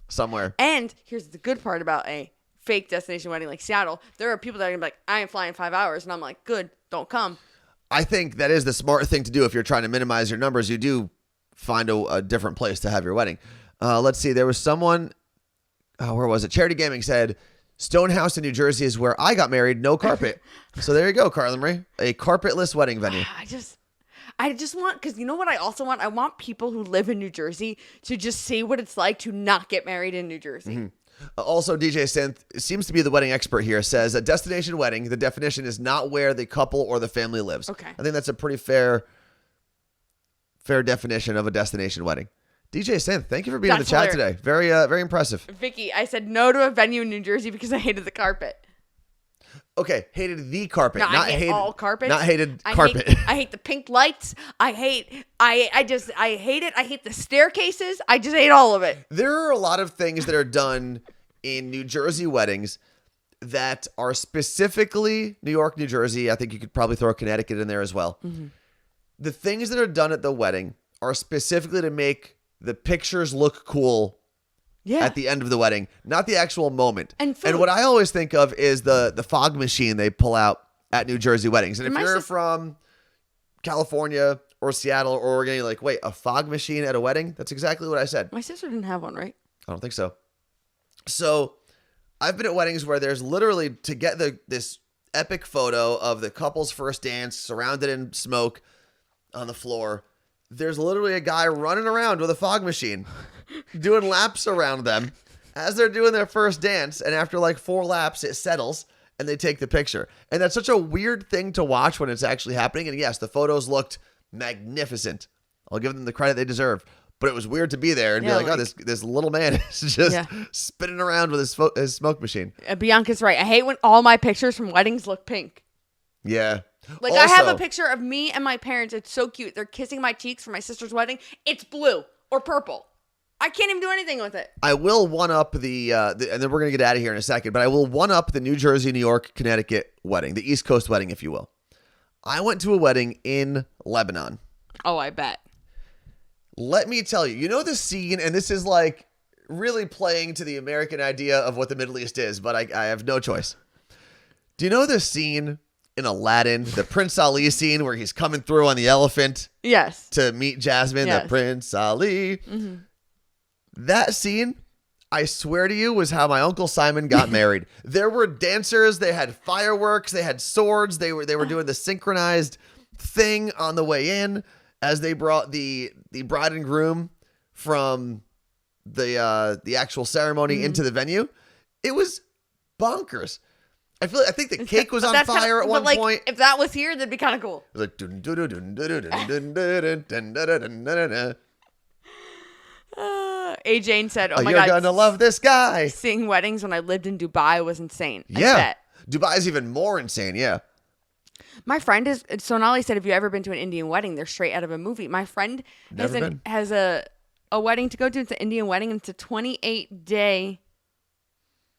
[SPEAKER 2] Somewhere.
[SPEAKER 3] And here's the good part about a fake destination wedding like Seattle. There are people that are going to be like, I ain't flying 5 hours. And I'm like, good, don't come.
[SPEAKER 2] I think that is the smart thing to do if you're trying to minimize your numbers. You do find a different place to have your wedding. Let's see. There was someone, where was it? Charity Gaming said, Stonehouse in New Jersey is where I got married. No carpet. So there you go, Carla Marie. A carpetless wedding venue.
[SPEAKER 3] I just want, because you know what I also want? I want people who live in New Jersey to just see what it's like to not get married in New Jersey.
[SPEAKER 2] Also, DJ Synth seems to be the wedding expert here, says a destination wedding, the definition is not where the couple or the family lives.
[SPEAKER 3] Okay.
[SPEAKER 2] I think that's a pretty fair definition of a destination wedding. DJ Synth, thank you for being on the chat today. Very impressive.
[SPEAKER 3] Vicky, I said no to a venue in New Jersey because I hated the carpet.
[SPEAKER 2] Okay, hated the carpet,
[SPEAKER 3] No,
[SPEAKER 2] not
[SPEAKER 3] I hate all carpets.
[SPEAKER 2] Not hated carpet.
[SPEAKER 3] I hate the pink lights. I hate it. I hate the staircases. I just hate all of it.
[SPEAKER 2] There are a lot of things that are done in New Jersey weddings that are specifically New York, New Jersey. I think you could probably throw Connecticut in there as well. The things that are done at the wedding are specifically to make the pictures look cool at the end of the wedding, not the actual moment. And what I always think of is the fog machine they pull out at New Jersey weddings. And if you're from California or Seattle or Oregon, you're like, wait, a fog machine at a wedding? That's exactly what I said.
[SPEAKER 3] My sister didn't have one, right?
[SPEAKER 2] I don't think so. So I've been at weddings where there's literally, to get this epic photo of the couple's first dance surrounded in smoke on the floor, there's literally a guy running around with a fog machine doing laps around them as they're doing their first dance. And after like 4 laps, it settles and they take the picture. And that's such a weird thing to watch when it's actually happening. And yes, the photos looked magnificent. I'll give them the credit they deserve. But it was weird to be there and be like, oh, this little man is just spinning around with his smoke machine.
[SPEAKER 3] Bianca's right. I hate when all my pictures from weddings look pink.
[SPEAKER 2] Yeah.
[SPEAKER 3] Like, also, I have a picture of me and my parents. It's so cute. They're kissing my cheeks for my sister's wedding. It's blue or purple. I can't even do anything with it.
[SPEAKER 2] I will one-up the and then we're going to get out of here in a second, but I will one-up the New Jersey, New York, Connecticut wedding, the East Coast wedding, if you will. I went to a wedding in Lebanon.
[SPEAKER 3] Oh, I bet.
[SPEAKER 2] Let me tell you, you know the scene, and this is like really playing to the American idea of what the Middle East is, but I have no choice. Do you know the scene in Aladdin, the Prince Ali scene where he's coming through on the elephant?
[SPEAKER 3] Yes.
[SPEAKER 2] To meet Jasmine, the Prince Ali. That scene, I swear to you, was how my Uncle Simon got married. There were dancers, they had fireworks, they had swords, they were doing the synchronized thing on the way in as they brought the bride and groom from the actual ceremony into the venue. It was bonkers. I think the cake was on fire at one point.
[SPEAKER 3] If that was here, that'd be kind of cool.
[SPEAKER 2] It was like dun, dun, dun, dun, dun, dun, dun, dun, dun, dun, dun, dun, dun.
[SPEAKER 3] A. Jane said, "Oh my
[SPEAKER 2] You're
[SPEAKER 3] god,
[SPEAKER 2] gonna love this guy."
[SPEAKER 3] seeing weddings when I lived in Dubai was insane." I
[SPEAKER 2] Yeah,
[SPEAKER 3] bet.
[SPEAKER 2] Dubai's even more insane. Yeah,
[SPEAKER 3] My friend is Sonali said, "Have you ever been to an Indian wedding? They're straight out of a movie." My friend has a wedding to go to. It's an Indian wedding, and it's a 28-day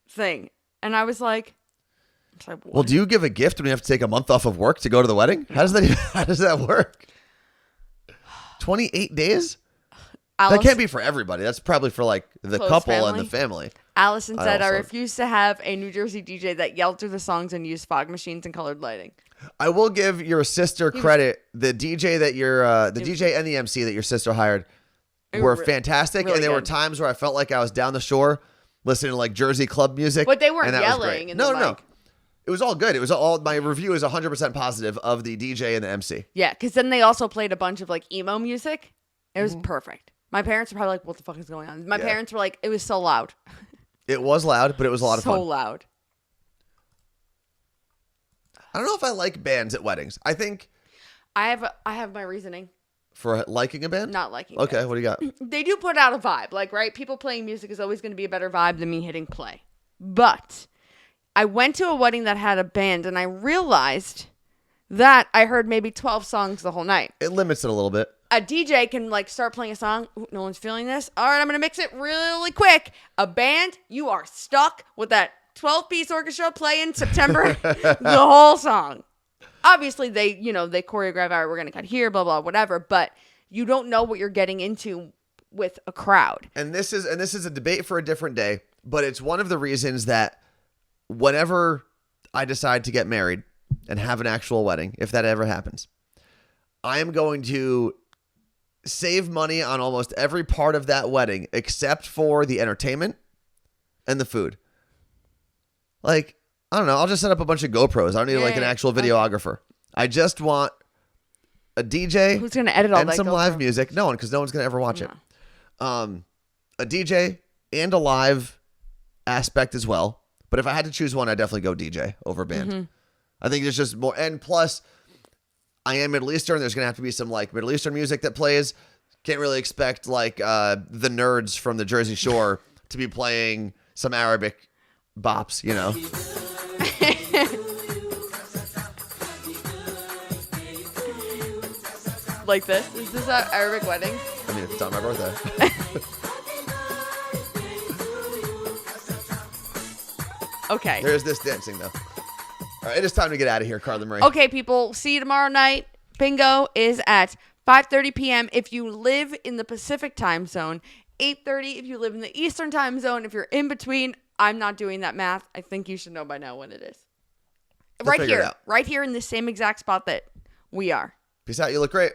[SPEAKER 3] thing. And I was like, what?
[SPEAKER 2] well, do you give a gift when you have to take a month off of work to go to the wedding? How does that work? 28 days? That can't be for everybody. That's probably for like the
[SPEAKER 3] Close
[SPEAKER 2] couple
[SPEAKER 3] family.
[SPEAKER 2] and the family.
[SPEAKER 3] Allison said, "I
[SPEAKER 2] also-
[SPEAKER 3] refuse to have a New Jersey DJ that yelled through the songs and used fog machines and colored lighting."
[SPEAKER 2] I will give your sister credit. The DJ that DJ and the MC that your sister hired were fantastic,
[SPEAKER 3] really
[SPEAKER 2] and there were
[SPEAKER 3] good.
[SPEAKER 2] times where I felt like I was down the shore listening to like Jersey club music.
[SPEAKER 3] But they weren't
[SPEAKER 2] and that was
[SPEAKER 3] yelling
[SPEAKER 2] great.
[SPEAKER 3] in
[SPEAKER 2] No,
[SPEAKER 3] the
[SPEAKER 2] no,
[SPEAKER 3] mic.
[SPEAKER 2] it was all good. It was all my review is 100% positive of the DJ and the MC.
[SPEAKER 3] Yeah, because then they also played a bunch of like emo music. It was perfect. My parents were probably like, "What the fuck is going on?" My parents were like, "It was so loud."
[SPEAKER 2] It was loud, but it was a lot of
[SPEAKER 3] So
[SPEAKER 2] fun.
[SPEAKER 3] loud.
[SPEAKER 2] I don't know if I like bands at weddings. I think
[SPEAKER 3] I have my reasoning.
[SPEAKER 2] for liking a band.
[SPEAKER 3] Not liking.
[SPEAKER 2] Okay,
[SPEAKER 3] bands.
[SPEAKER 2] what do you got?
[SPEAKER 3] They do put out a vibe, like, right? People playing music is always going to be a better vibe than me hitting play. But I went to a wedding that had a band, and I realized that I heard maybe 12 songs the whole night.
[SPEAKER 2] It limits it a little bit.
[SPEAKER 3] A DJ can like start playing a song. Ooh, no one's feeling this. All right, I'm gonna mix it really quick. A band, you are stuck with that 12-piece orchestra playing September the whole song. Obviously, they choreograph. All right, we're gonna cut here, blah blah, whatever. But you don't know what you're getting into with a crowd.
[SPEAKER 2] And this is a debate for a different day. But it's one of the reasons that whenever I decide to get married and have an actual wedding, if that ever happens, I am going to save money on almost every part of that wedding except for the entertainment and the food. Like, I don't know. I'll just set up a bunch of GoPros. I don't need like an actual videographer. I just want a DJ.
[SPEAKER 3] Who's gonna edit all
[SPEAKER 2] and
[SPEAKER 3] that?
[SPEAKER 2] some
[SPEAKER 3] GoPro?
[SPEAKER 2] live music. No one, because no one's gonna ever watch it. A DJ and a live aspect as well. But if I had to choose one, I'd definitely go DJ over band. I think there's just more. And plus, I am Middle Eastern. There's going to have to be some like Middle Eastern music that plays. Can't really expect like the nerds from the Jersey Shore to be playing some Arabic bops, you know.
[SPEAKER 3] Like this? Is this an Arabic wedding?
[SPEAKER 2] I mean, if it's on my birthday.
[SPEAKER 3] Okay.
[SPEAKER 2] There's this dancing, though. All right, it is time to get out of here, Carla Marie.
[SPEAKER 3] Okay, people. See you tomorrow night. Bingo is at 5:30 p.m. if you live in the Pacific time zone. 8:30 if you live in the Eastern time zone. If you're in between, I'm not doing that math. I think you should know by now when it is.
[SPEAKER 2] We'll figure it out.
[SPEAKER 3] Right here in the same exact spot that we are.
[SPEAKER 2] Peace out. You look great.